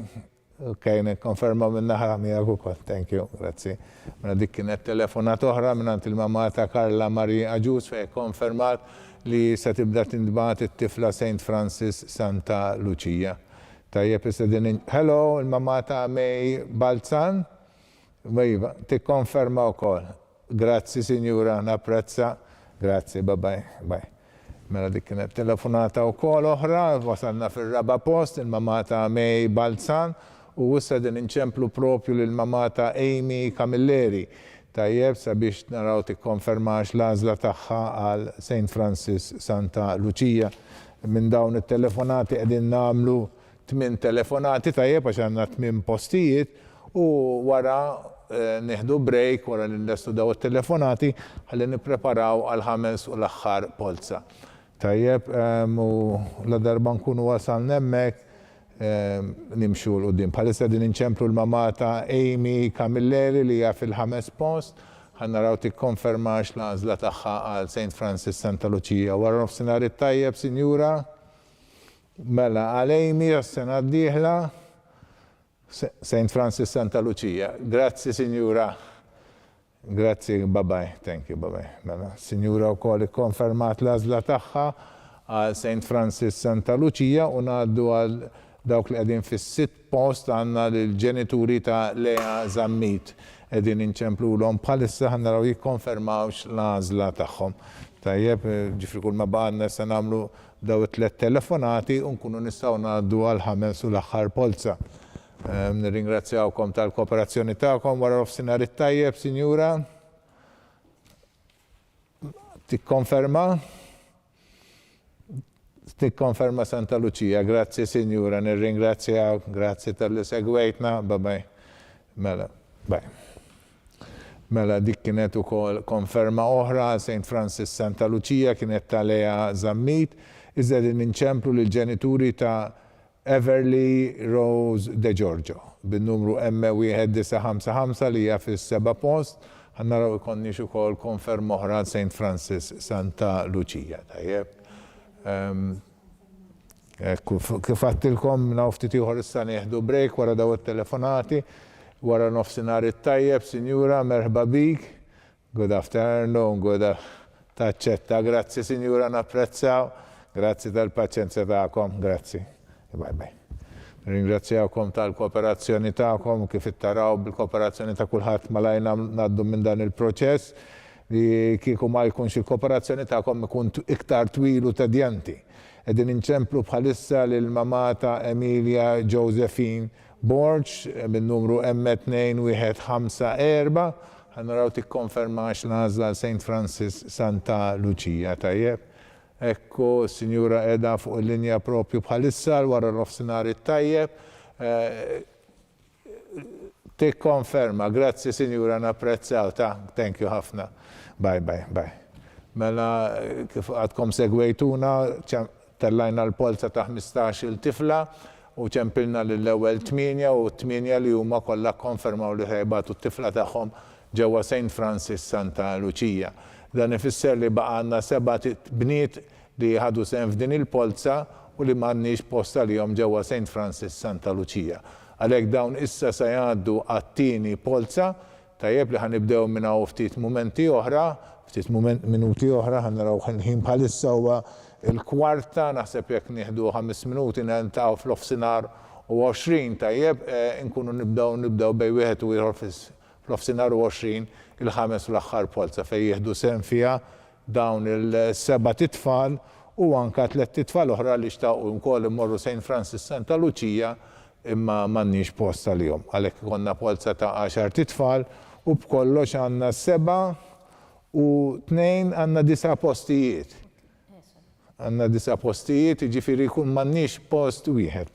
A: Ok, nikkonferma minnaħa miegħek ukoll, thank you, grazzi. Mela dik kienet telefonat oħra mingħand il-mamma ta' Karla Maria Ġus fejn konfermat li se tibda tintbagħat it-tifla St. Francis Santa Luċija. Tajjeb, issa din hello, il-mamma ta' May Balzan. Iva, tikkonferma wkoll. Grazzi, Sinjura, napprezza. Grazzi, bye. Mela dik kienet telefonata wkoll oħra, wasalna fir-raba post, il-mamma ta' May Balzan, u issa din inċemplu propju lill-mamma ta' Amy Camilleri. Tajjeb, sabiex naraw tikkonfermax l-għażla tagħha għal St. Francis Santa Lucia. Minn dawn it-telefonati qegħdin nagħmlu 8 telefonati tajjeb għax għandna 8 postijiet u wara neħdu break wara li nlestu daw it-telefonati ħalli nippreparaw għal ħames u l-aħħar polza. Tajjeb, u la darba nkunu wasalna hemmhekk nimxu l-qudiem. Bħalissa din inċemplu l-mamma ta' Amy Camilleri li hija fil-ħames post, ħannaraw tikkonfermax l-għażla tagħha għal St. Francis Santa Lucia. Wara nofsinhar it-tajjeb, Sinjura. Mela, għal-Amy, s-sena d-dieħla, St. Francis Santa Lucia. Grazzi, Signora. Grazzi, bye. Thank you, bye. Mela, Signora u koll konfermat l-għażla tagħha għal St. Francis Santa Lucia u ngħaddu għal dawk li qegħdin fis-sitt post għandna l-ġenituri ta' Lea Zammit. Qegħdin inċemplulhom bħalissa ħannaraw jikkonfermawx l-għażla tagħhom. Tajjeb, ġifri kull ma baqgħna se nagħmlu daw it-tlet telefonati u nkunu nistgħu ngħaddu għal ħames u l-aħħar polza. Nirringrazzjawkom tal-kooperazzjoni tagħkom wara nofsinhar it-tajjeb, Sinjura. Tikkonferma? Tikkonferma Santa Lucia. Grazzi, Sinjura, nirringrazzjaw, grazzi tal-li segwejtna. Bye. Mela, bye. Mela dik kienet ukoll konferma oħra St. Francis Santa Lucia kienet ta' Lea Zammit, iżda din inċemplu lill-ġenituri ta' Everly Rose De Giorgio bin-numru M1955 li hija fis-7 post. Ħannaraw ikonniex ukoll konferma oħra St. Francis Santa Lucia. Tajjeb. Kif għattilkom ftit ieħor issa nieħdu break wara daw it-telefonati. Wara nofsinhar it-tajjeb, Sinjura, merħba bik. Good afternoon, taċċetta. Grazzi, Sinjura, napprezzaw. Grazzi tal-paċenzja tagħkom. Grazzi. Bye. Ringrazzjawkom tal-kooperazzjoni tagħkom kif ittaraw bil-kooperazzjoni ta' kulħadd malajna ngħaddu minn dan il-proċess li kieku ma jkunx il-kooperazzjoni tagħkom ikun iktar twil u tedjanti. Qegħdin inċemplu bħalissa lil mamma ta' Emilia Josephine Borġ bin-numru M2154 ħannaraw tikkonfermax l-għażla St. Francis Santa Lucia. Tajjeb. Ekku, Sinjura qiegħda fuq il-linja propju bħalissa wara nofsinhar it-tajjeb. Tikkonferma. Grazzi, Sinjura, napprezzaw. Thank you ħafna. Bye. Mela kif għadkom segwejtuna tellajna l-polza ta' 15 il-tifla u ċempilna l-ewwel 8 u 8 li huma kollha konfermaw li ħejbatu t-tifla tagħhom ġewwa St. Francis Santa Lucia. Dan ifisser li baqgħna 7 bniet li ħadu sehem f'din il-polza u li m'għandniex posta lihom ġewwa St. Francis Santa Lucia. Għalhekk dawn issa se jgħaddu għat-tieni polza, tajjeb li ħanibdew minn hawn ftit minuti oħra ħannaraw ħin bħalissa huwa il-kwarta, naħseb jekk nieħdu 5 minuti nentgħu fl-ofsinar u 20 tajjeb, nkunu nibdew bej wieħed u ieħor fl-ofsinar u 20 il-ħames u l-aħħar polza fejn jieħdu sehem fiha dawn il-7 titfal u anke 3 titfal oħra li xtaqgħu wkoll immorru St. Francis Santa Lucia imma m'għandniex post għalihom. Għalhekk ikollna polza ta' 10 titfal u b'kollox għandna 7 u 2 għandna 9 postijiet. Għandna 9 postijiet, jiġifieri jkun m'għandniex post wieħed.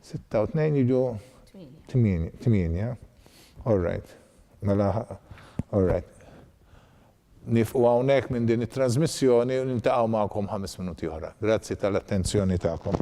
A: 6 u 2 jiġu 8. All right. Mela, all right. Nifqu hawnhekk minn din it-trasmissjoni u niltaqgħu magħkom 5 minuti oħra. Grazzi tal-attenzjoni tagħkom.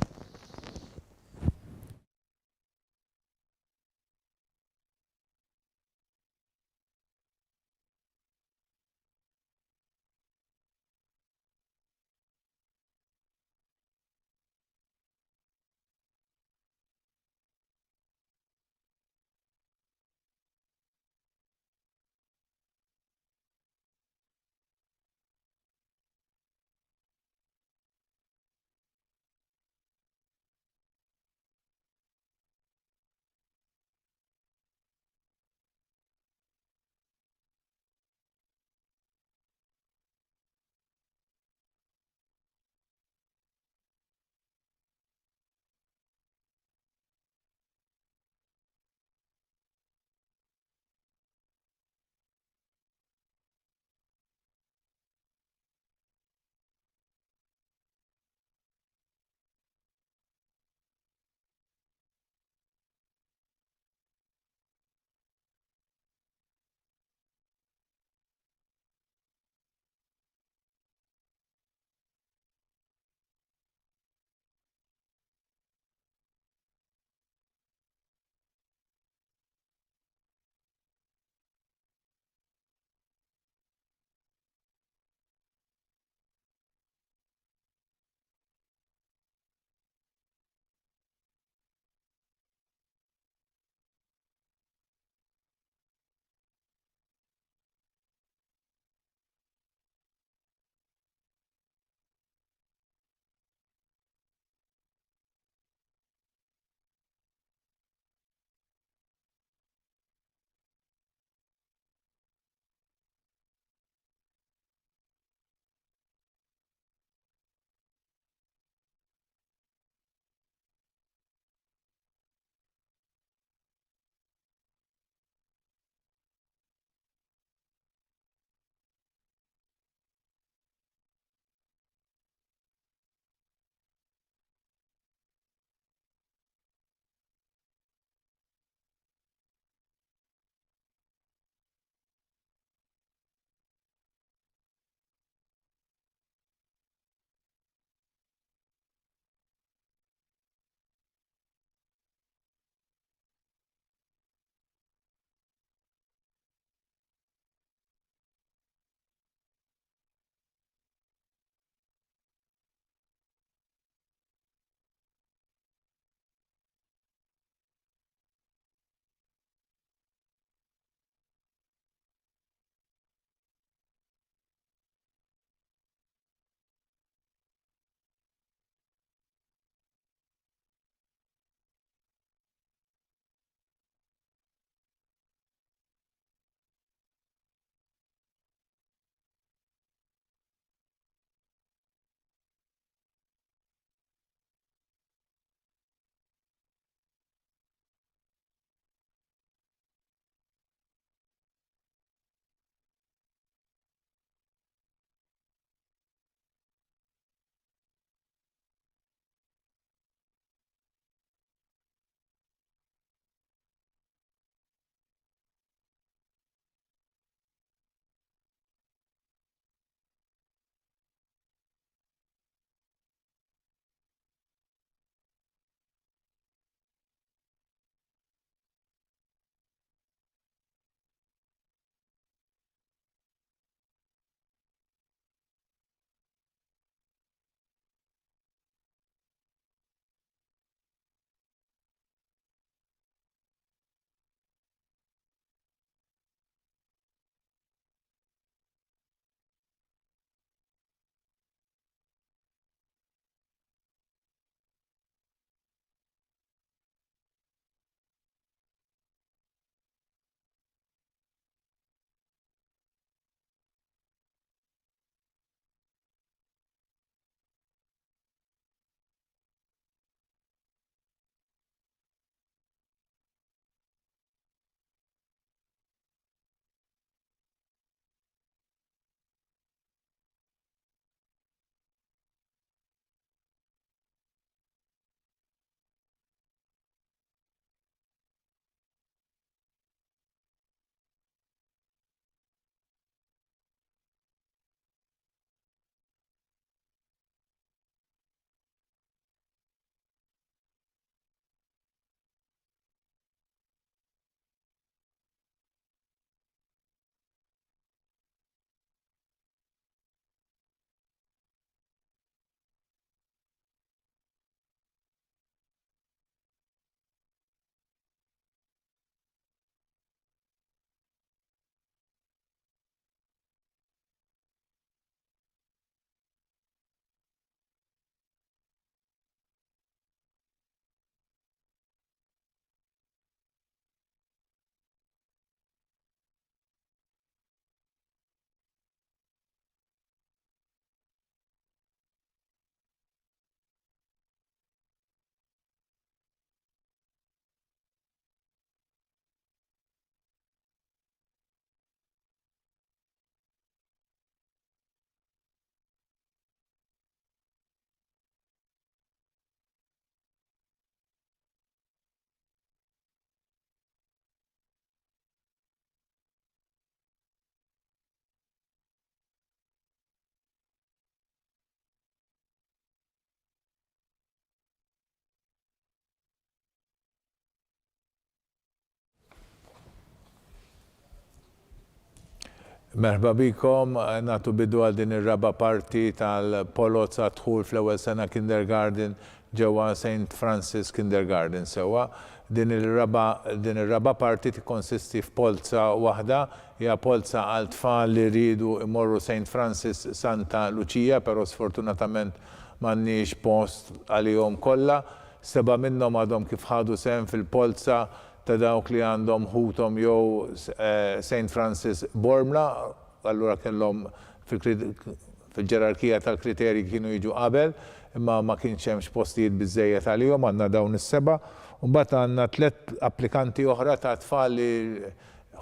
A: Merħba bikom, natu bidu għal din ir-raba parti tal-Polozza dħul fl-ewwel sena kindergarten ġewwa St. Francis Kindergarten sewwa. Din ir-raba parti tikkonsisti f'polza waħda, hija polza għal tfal li rridu imorru St. Francis Santa Lucia, però sfortunatament m'għandniex post għalihom kollha. 7 minnhom għadhom kif ħadu sehem fil-polza ta' dawk li għandhom ħutom jew St. Francis Bormla, allura kellhom fil-ġerarkija tal-kriterji kienu jiġu qabel, imma ma kienx hemmx postijiet biżżejjed għalihom, għandna dawn is-7. U mbagħad għandna 3 applikanti oħra ta' tfal li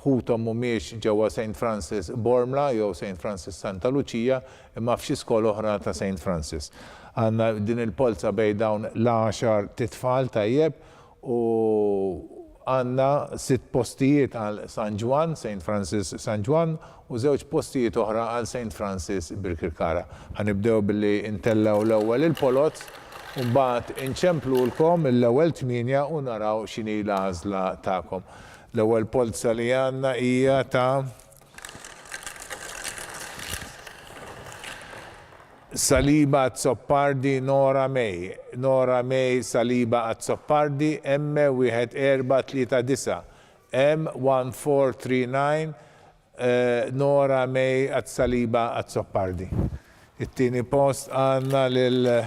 A: ħutom mhumiex ġewwa St. Francis Bormla jew St. Francis Santa Lucia, imma f'xi skola oħra ta' St. Francis. Għandna din il-polza bejn dawn l-10 titfal tajjeb u għandna 6 postijiet għal San Juan, St. Francis San Juan, u 2 postijiet oħra għal St. Francis Birkirkara. Ħanibdew billi intellaw l-ewwel il-polozz, u mbagħad inċemplulkom l-ewwel 8 u naraw x'inhi l-għażla tagħkom. L-ewwel polza li għandna hija ta' Saliba Zoppardi Nora May. Nora May Saliba Zoppardi M1439 M1439 Nora May Saliba Zoppardi. It-tieni post għandna lil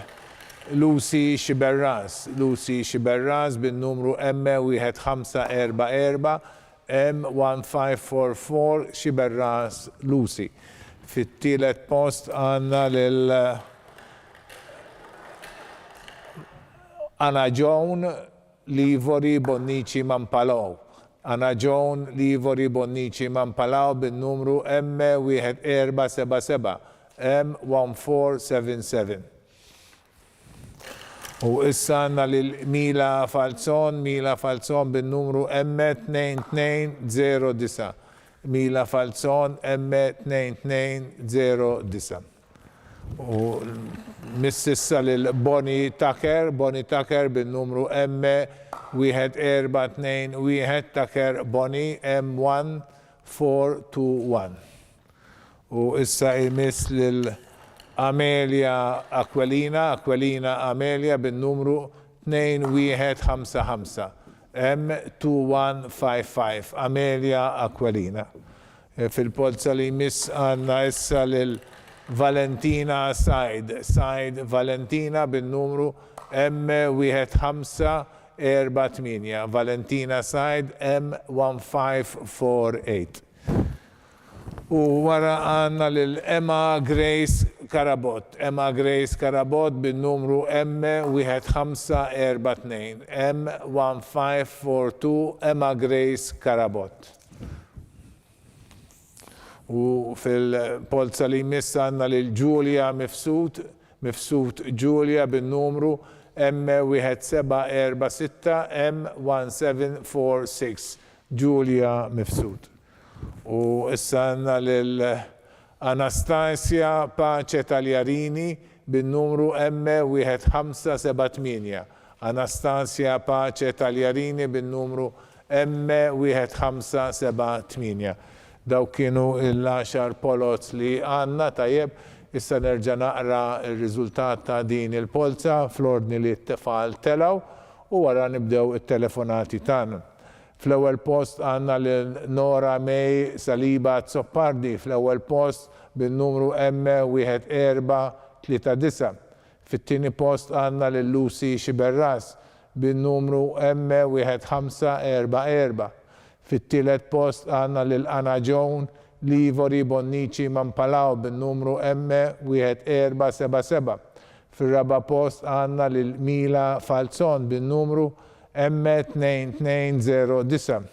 A: Lucy Xiberras. Lucy Xiberras bin-numru M1544 M1544 Xiberras Lucy. Fit-tielet post għandna lil Anna Joan Livori Bonnici Mampalaw. Anna Joan Livori Bonnici Mampalaw bin-numru M1477 M1477. U issa għandna lil Mila Falzon bin-numru M2209. Mila Falzon M2209. U mississa lil Bonnie Tucker bin-numru M1421 Tucker Bonnie M1421. U issa jmiss lil Amelia Aquilina Amelia bin-numru 2155. M2155, Amelia Aquilina. Fil-polza li miss għanna issa lil Valentina Said Valentina bin-numru M1548, Valentina Said M1548. U wara għanna lil Emma Grace Karabot bin-numru M1542, M1542, Emma Grace Karabot. U fil-polza li jmiss għandna lil Julia Mifsud Julia bin-numru M1746, M1746, Julia Mifsud. U issa għandna lil Anastasia Pace Tagliarini bin-numru M1578. Anastasia Pace Tagliarini bin-numru M1578. Daw kienu l-10 polozz li għandna tajjeb, issa nerġa' naqra r-riżultat ta' din il-polza fl-ordni li t-tfal telaw u wara nibdew it-telefonati tagħna. Fl-ewwel post għandna lil Nora May Saliba Zoppardi fl-ewwel post bin-numru M1439. Fit-tieni post għandna lil Lucy Xiberras bin-numru M1544. Fit-tielet post għandna lil Anna Joan Livori Bonnici Mampalaw bin-numru M1477. Fir-raba post għandna lil Mila Falzon bin-numru M2209.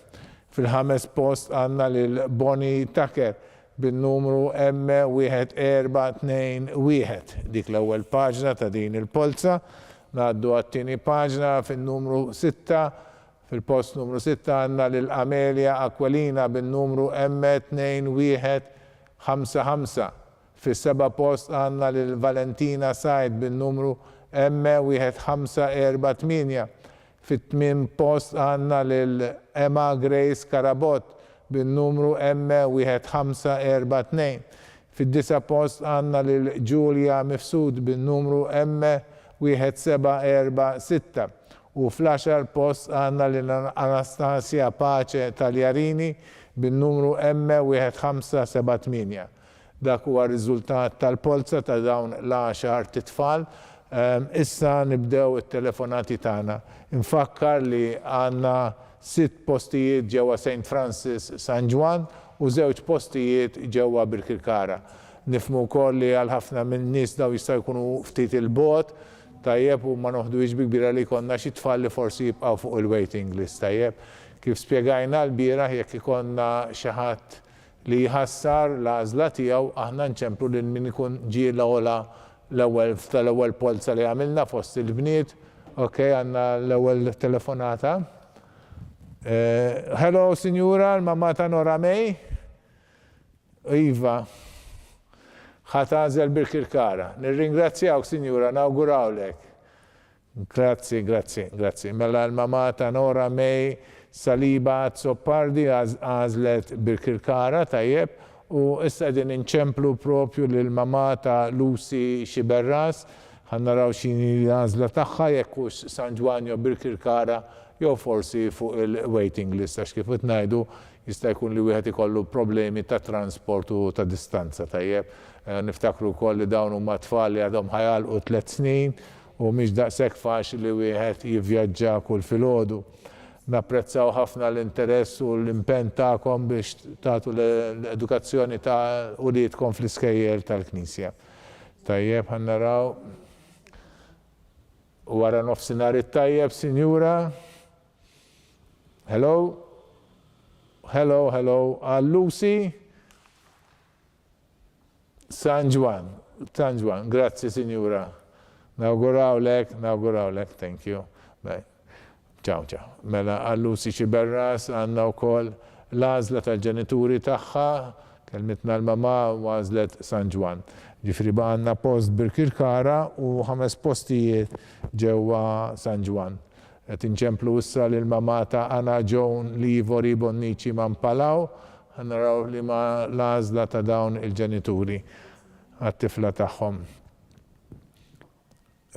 A: Fil-ħames post għandna lil Bonnie Tucker bin-numru M1421. Dik l-ewwel paġna ta' din il-polza. Ngħaddu għat-tieni paġna fin-numru 6. Fil-post numru 6 għandna lil Amelia Aquilina bin-numru M2155. Fis-seba' post għandna lil Valentina Said bin-numru M1548. Fit-8 post għandna lil Emma Grace Karabot bin-numru M1542. Fid-9 post għandna lil Giulia Mifsud bin-numru M1746. U fl-10 post għandna lil Anastasia Pace Taljarini bin-numru M1578. Dak huwa r-riżultat tal-polza ta' dawn l-10 titfal. Issa nibdew it-telefonati tagħna. Infakkar li għandna 6 postijiet ġewwa St. Francis San Juan u 2 postijiet ġewwa Birkirkara. Nifhmu wkoll li għal ħafna minn nies daw jistgħu jkunu ftit il-bogħod tajjeb u ma noħdux bi kbira li jkollna xi tfal li forsi jibqgħu fuq il-waiting list tajjeb. Kif spjegajna l-bieraħ jekk ikollna xi ħadd li jħassar l-għażla tiegħu aħna nċemplu lil min ikun ġie l-ewwel polza li għamilna fost il-bniet. Okay, għandna l-ewwel telefonata. Hello, Sinjura, l-mamma ta' Nora May? Iva, ħatażel Birkirkara. Nirringrazzjawk, Sinjura, nawgurawlek. Grazzi. Mela l-mamma ta' Nora May Saliba Zoppardi għażlet Birkirkara tajjeb u issa din inċemplu propju lill-mamma ta' Lucy Xiberras ħannaraw x'inhi l-għażla tagħha jekk hux San Juan jew Birkirkara jew forsi fuq il-waiting list għax kif qed ngħidu jista' jkun li wieħed ikollu problemi ta' transport u ta' distanza tajjeb. Niftakru wkoll li dawn huma tfal li għadhom ħajalqu 3 snin u mhix daqshekk faċli li wieħed jivvjaġġa kull filgħodu. Napprezzaw ħafna l-interess u l-impenn tagħkom biex tagħtu l-edukazzjoni ta' uliedkom fl-iskejjel tal-Knisja. Tajjeb ħannaraw wara nofsinhar it-tajjeb, Sinjura. Hello. Għal Lucy. San Juan. Grazzi, Sinjura. Nawgurawlek, thank you. Ciao. Mela għal Lucy Xiberras għandna wkoll l-għażla tal-ġenituri tagħha, kelmitna l-mama u għażlet San Juan. Ġifri ba għandna post Birkirkara u 5 postijiet ġewwa San Juan. Qed inċemplu issa lill-mama ta' Anna Joan Livori Bonnici Mampalaw, ħannaraw li ma l-għażla ta' dawn il-ġenituri għat-tifla tagħhom.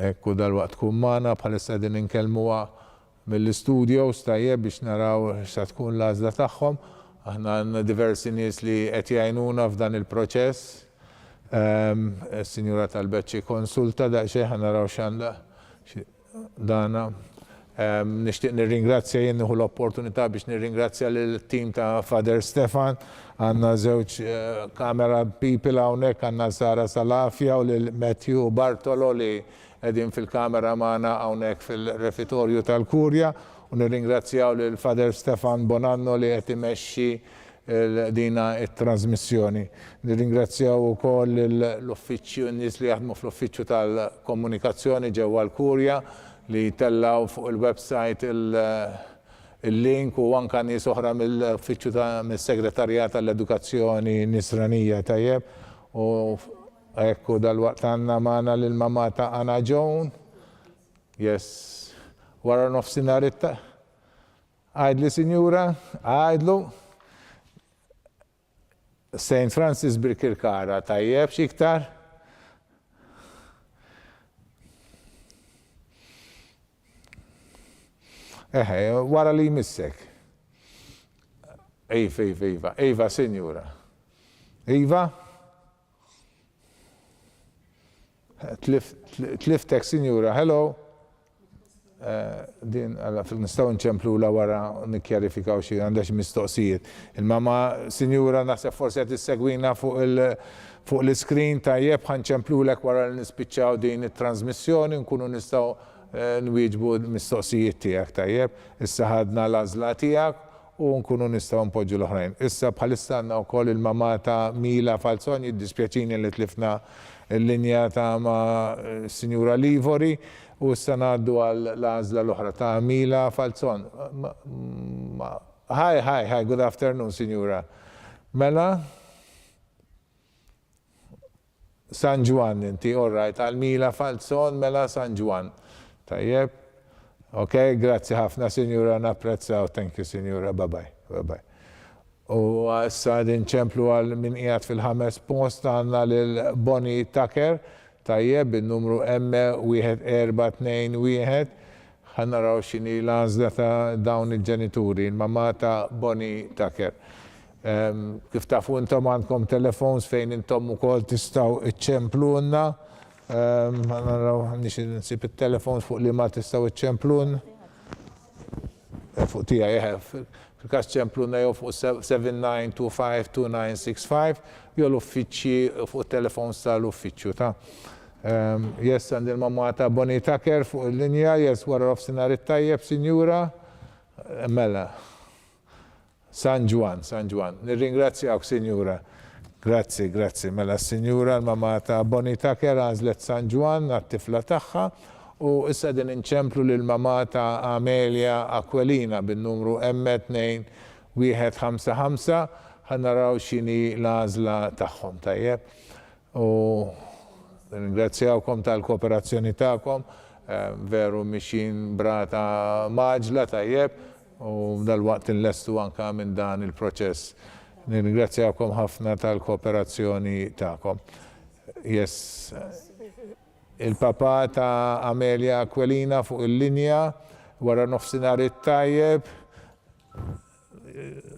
A: Ekku dal-waqt tkun magħna bħalissa din inkellmuha mill-studios tajjeb biex naraw x'sa tkun l-għażla tagħhom. Aħna għandna diversi nies li qed jgħinuna f'dan il-proċess. Is-Sinjura talbet xi konsulta daqsxejn ħanaraw x'għandha dana. Nixtieq nirringrazzja jien nieħu l-opportunità biex nirringrazzja lill-tim ta' Father Stefan. Għandna żewġ camera people hawnhekk, għandna Sara Salafja u lil Matthew Bartolo li qegħdin fil-kamera magħna hawnhekk fil-refitorju tal-Kurja u nirringrazzjaw lil Father Stefan Bonanno li qed imexxi dina it-trasmissjoni. Nirringrazzjaw ukoll l-uffiċċju n-nies li jaħdmu fl-uffiċċju tal-komunikazzjoni ġewwa l-Kurja li tellaw fuq il-website il-link u anke nies oħra mill-uffiċċju mis-segretarjat tal-edukazzjoni nisranija tajjeb u ekku dal-waqt għandna magħna lill-mamma ta' Anna Joan. Yes. Wara nofsinhar għajdli, Sinjura, għajdlu. St. Francis Birkirkara tajjeb x'iktar? Wara li jmissek. Iva, Sinjura. Iva? Tliftek, Sinjura, hello. Din, nistaw nċemplu la wara nikkjarifikaw xi għandha xi mistoqsijiet. Il-mama Sinjura naħseb forsi qed issegwina fuq l-iskrin tajjeb ħanċemplulek wara li nispiċċaw din it-trasmissjoni nkunu nistgħu nwieġbu mistoqsijiet tiegħek tajjeb. Issa ħadna l-għażla tiegħek u nkunu nistgħu npoġġu l-oħrajn. Issa bħalissa għandna wkoll il-mama ta' Mila Falzon, jiddispjaċini li tlifna l-linja ta' ma' Sinjura Livori u issa ngħaddu għall-għażla l-oħra ta' Mila Falzon. Hi, good afternoon, Sinjura. Mela? San Juan inti, all right, għal Mila Falzon, mela San Juan. Tajjeb. Ok, grazzi ħafna, Sinjura, napprezzaw. Thank you, Sinjura. Bye-bye. U issa din ċemplu għal min qiegħed fil-5 post għandna lil Bonnie Tucker tajjeb bin-numru M1421. Ħannaraw x'inhi l-għażla ta' dawn il-ġenituri, il-mamma ta' Bonnie Tucker. Kif tafu intom għandkom telefons fejn intom ukoll tistgħu iċċemplunna. Ħannaraw nsib it-telefons fuq li ma tistgħu iċċemplunna. Fuq tiegħi fil-każ ċemplunna jew fuq 79252965 jew l-uffiċċji fuq telefons tal-uffiċċju ta' Yes, għandi l-mamma ta' Bonnie Tucker fuq il-linja, yes, wara nofsinhar it-tajjeb, Sinjura. Mela. San Juan. Nirringrazzjawk, Sinjura. Grazzi. Mela, Sinjura, l-mamma ta' Bonnie Tucker għażlet San Juan għat-tifla tagħha. U issa din inċemplu lill-mamma ta' Amelia Aquilina bin-numru M2155 ħannaraw x'inhi l-għażla tagħhom tajjeb. U ringrazzjawkom tal-kooperazzjoni tagħkom, veru mixin brata maġla tajjeb u dal-waqt inlestu anka minn dan il-proċess. Ringrazzjawkom ħafna tal-kooperazzjoni tagħkom. Yes. Il-papa ta' Amelia Aquilina fuq il-linja, wara nofsinhar it-tajjeb,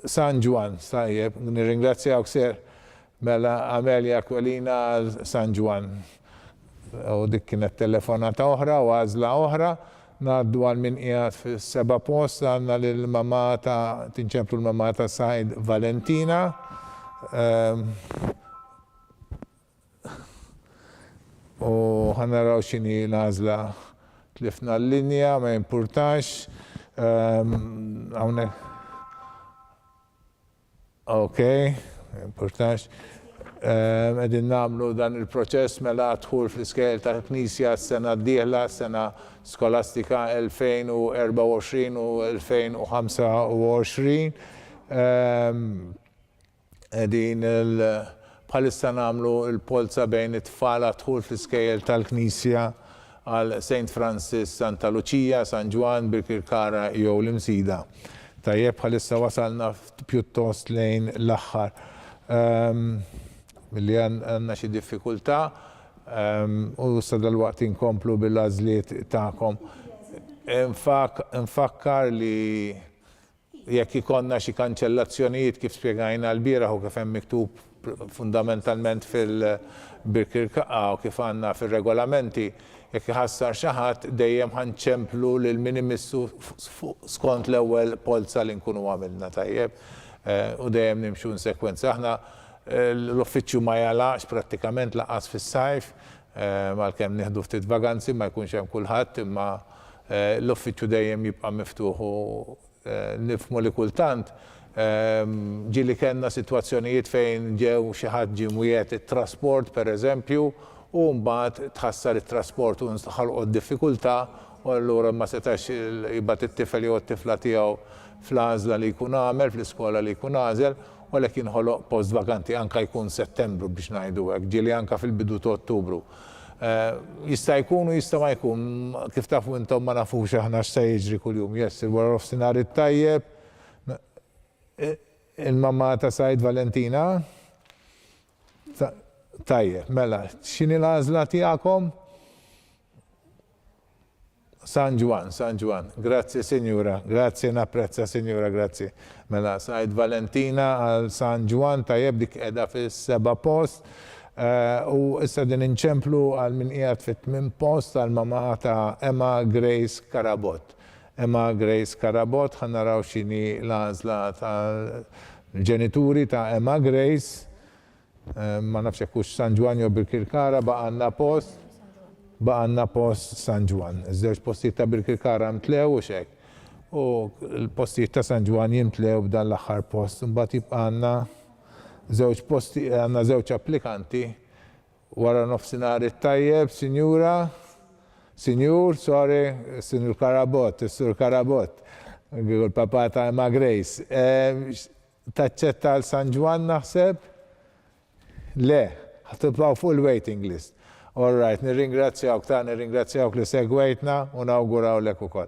A: San Juan, tajjeb, nirringrazzjawk ser, mela Amelia Aquilina San Juan. U dik kienet telefonata oħra u għażla oħra, ngħaddu għal min qiegħed fis-7 post għandna lill-mamma ta' tinċemplu l-mamma ta' Said Valentina. U ħanaraw x'inhi l-għażla tlifna l-linja, ma jimpurtax. Hawnhekk. Okay, jimpurtax. Qegħdin nagħmlu dan il-proċess mela dħul fl-iskejjel tal-Knisja s-sena d-dieħla, sena skolastika 2024 u 2025. Qegħdin bħalissa nagħmlu l-polza bejn it-tfal dħul fl-iskejjel tal-Knisja għal St. Francis, Santa Lucia, San Juan, Birkirkara jew l-Imsida. Tajjeb bħalissa wasalna pjuttost lejn l-aħħar. Milli għandna xi diffikultà u sa dal-waqt inkomplu bil-għażliet tagħkom. Infakkar li jekk ikonna xi kanċellazzjonijiet kif spjegajna l-bieraħ u kif hemm miktub fundamentalment fil-Birkirkara u kif għandna fir-regolamenti, jekk iħassar xi ħadd dejjem ħanċemplu lil min imissu skont l-ewwel polza li nkunu għamilna tajjeb u dejjem nimxu nsekwenza. Aħna l-uffiċċju ma jalaqx prattikament laqas fis-sajf, malkemm nieħdu ftit vaganzi ma jkunx hemm kulħadd, imma l-uffiċċju dejjem jibqa' miftuħ u nifhmu li kultant ġieli kellna sitwazzjonijiet fejn ġew xi ħadd ġie mwiegħed it-trasport pereżempju u mbagħad tħassar it-trasport u nħalqu d-diffikultà u allura ma setax jibgħat it-tifel jew it-tifla tiegħu fl-għażla li jkun għamel, fl-iskola li jkun għażel, walakin ħoloq post vakanti anka jkun Settembru biex ngħidu hekk, ġieli anka fil-bidu ta' Ottubru. Jista' jkun u jista' ma jkun, kif tafu intom ma nafux aħna x'se jiġri kuljum. Yes, il-wara nofsinhar it-tajjeb. Il-mamma ta' Said Valentina. Tajjeb, mela, x'inhi l-għażla tiegħekom? San Juan. Grazzi, Sinjura. Grazzi, napprezza, Sinjura, grazzi. Mela, Said Valentina għal San Juan, tajjeb dik qiegħda fis-7 post. U issa din inċemplu għal min qiegħed fit-8 post għal mamma ta' Emma Grace Karabot. Emma Grace Karabot, ħannaraw x'inhi l-għażla tal-ġenituri ta' Emma Grace. Ma nafx hekk hux San Juan jew Birkirkara baqgħandna post. Baqgħandna post San Juan. Iż-żewġ postijiet ta' Birkirkara mtlew u xek. U l-postijiet ta' San Juan jimtlew b'dan l-aħħar post. Imbagħad jibqa' għandna żewġ posti, għandna żewġ applikanti wara nofsinhar it-tajjeb, Sinjur Karabot, is-Sur Karabot, il-papa ta' Emma Grace. Taċċetta għal San Juan naħseb? Le, ħatibqgħu fuq il-waiting list. All right, nirringrazzjawk li segwejtna u nawgurawlek ukoll.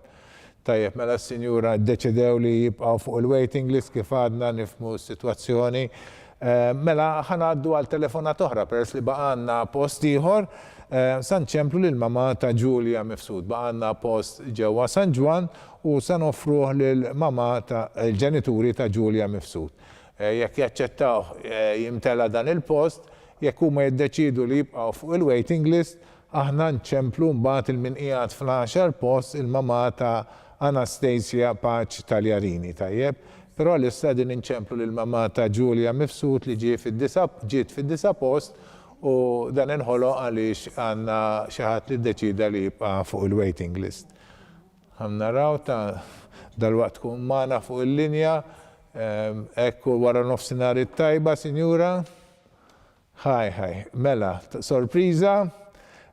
A: Tajjeb, mela s-sinjura ddeċidew li jibqgħu fuq il-waiting list kif għadna nifhmu s-sitwazzjoni. Mela ħanaddu għal telefonat oħra peress li baqgħanna post ieħor. San ċemplu lil mama ta' Giulia Mifsud. Baqgħanna post ġewwa San Ġwan u san offruh lil mama ta' il-ġenituri ta' Giulia Mifsud. Jekk jaċċettaw jimtela dan il-post, jekk huma jiddeċidu li jibqgħu fuq il-waiting list, aħna nċemplu mbagħad il-minqijat fl-10 post il-mama ta' Anastasia Paċ Taljarini, tajjeb. Però l-issa din inċemplu l-mama ta' Giulia Mifsud li ġiet fid-9 post u dan inħoloq għaliex għandna xi ħadd li ddeċida li jibqa' fuq il-waiting list. Naraw ta' dalwaqt tkun magħna fuq il-linja, ekku wara nofsinhar it-tajba, Sinjura. Ħaj, mela, sorpriża.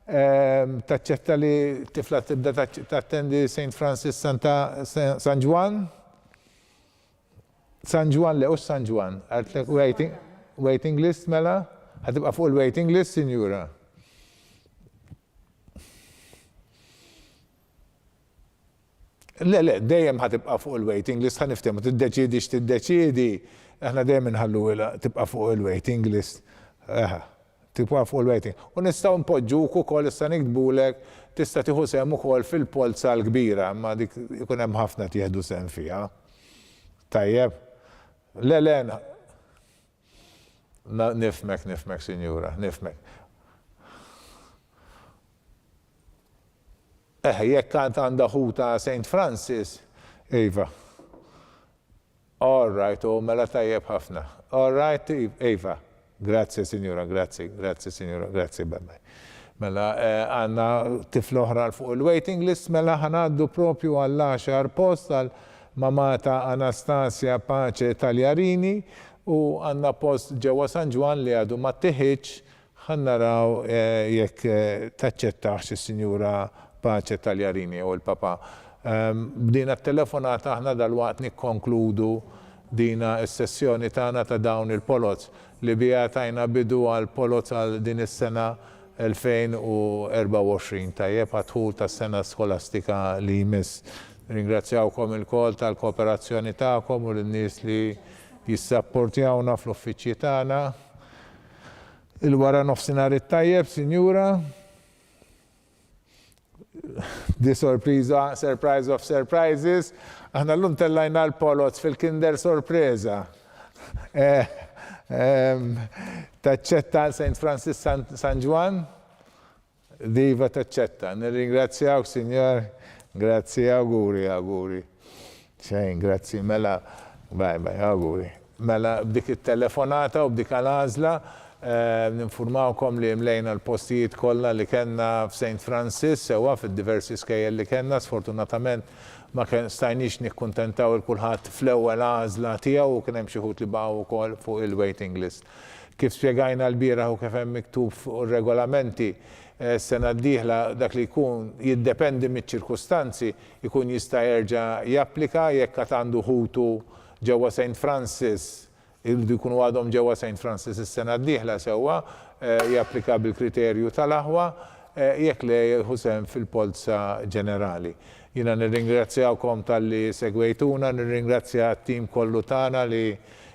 A: Taċċetta li tifla tibda tattendi St. Francis San Ġwan? San Ġwan le, u San Ġwan? Għartlek waiting list mela? Ħatibqa fuq il-waiting list, Sinjura? Le, dejjem ħatibqa fuq il-waiting list, ħaniftemu, tiddeċidi x'tiddeċidi, aħna dejjem inħallu tibqa fuq il-waiting list. Tibqa fuq il-waiting. U nistgħu npoġġuk ukoll issa nikdbulek tista' tieħu sehem ukoll fil-polza l-kbira, imma dik ikun hemm ħafna tieħdu sehem fiha. Tajjeb. Le, nifmek, Sinjura, nifmek. Jekk kant għandha ħuta St. Francis, Eva. All right, u mela tajjeb ħafna. All right, Eva. Grazie, Signora, grazie, Signora, grazie, bye. Mela, għanna tifla oħra fuq il-waiting list, mela ħanaddu propju għall-10 post għal mama ta' Anastasia Paċ Taljarini u għanna post ġewwa San Ġwan li għadu ma tiħiċ ħannaraw jekk taċċettax is-Sinjura Paċ Taljarini u l-papa. Bdina t-telefonata aħna dal-waqt nikkonkludu dina s-sessjoni tagħna ta' dawn il-polots li bija tajna bidu għal polots għal din is-sena 2024 tajjeb għadħul tas sena skolastika li jmiss. Ringrazzjawkom il-kol tal-kooperazzjoni tagħkom u l-nies li jissapportjawna fl-uffiċċji tagħna. Il-wara nofsinhar it-tajjeb, Sinjura. Di sorpriza, surprise of surprises. Aħna l-lum tellajna l-polots fil-kinder sorpresa. Taċċetta St. Francis San Ġwan? Diva taċċetta. Nirringrazzjawk, Signor. Grazzi, auguri. Xejn, grazzi. Mela, bye, auguri. Mela, b'dik il-telefonata u b'dik għal-għazla, ninformawkom li mlejna l-postijiet kollha li kellna f'St. Francis, sewa fid-diversi skejjel li kellna, sfortunatament ma stajniex nikkuntentaw il-kulħadd fl-ewwel għażla tiegħu u kien hemm xi ħut li baqgħu wkoll fuq il-waiting list. Kif spjegajna l-bieraħ u kif hemm miktub fuq ir-regolamenti, sena d-dieħla dak li jkun jiddependi miċ-ċirkustanzi jkun jista' jerġa' japplika jekk qed għandu ħutu ġewwa St. Francis, irridu jkunu għadhom ġewwa St. Francis is-sena d-dieħla sewwa japplika bil-kriterju tal-aħwa jekk le jieħu sehem fil-polza ġenerali. Jiena nirringrazzjawkom tal-li segwejtuna, nirringrazzja t-tim kollu tagħna li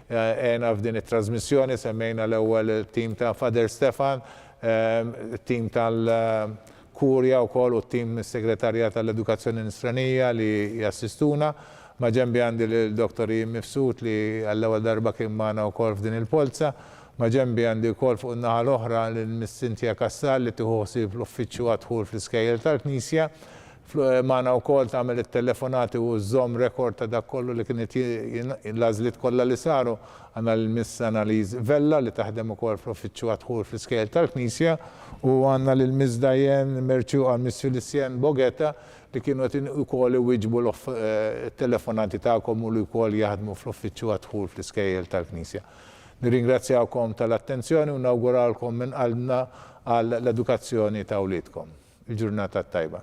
A: għena f'din it-trasmissjoni, semmejna l-ewwel il-tim ta' Father Stefan, il-tim tal-Kurja wkoll u t-tim segretarja tal-Edukazzjoni Nisranija li jassistuna. Ma ġembi għandi l-Dr. Mifsud li għall-ewwel darba kien magħna wkoll f'din il-polza. Ma ġembi għandi wkoll fuq in-naħa l-oħra l-Miss Cynthia Kassal li tieħu ħsieb l-uffiċċju għadħul fl-iskejjel tal-Knisja. Magħna wkoll tagħmel it-telefonati u żomm rekord ta' dak kollu li kienet l-għażliet kollha li saru għandna l-Miss Annalise Vella li taħdem ukoll fl-uffiċċju għadħul fl-iskejjel tal-Knisja u għandna lill-Miss Diane Merċu Miss Felicien Bogetta li kienu ukoll iwiġbu l-telefonati tagħkom u li wkoll jaħdmu fl-uffiċċju għadħul fl-iskejjel tal-Knisja. Nirringrazzjawkom tal-attenzjoni u nawguralkom minn qalbna għall-edukazzjoni ta' wliedkom. Il-ġurnata tajba.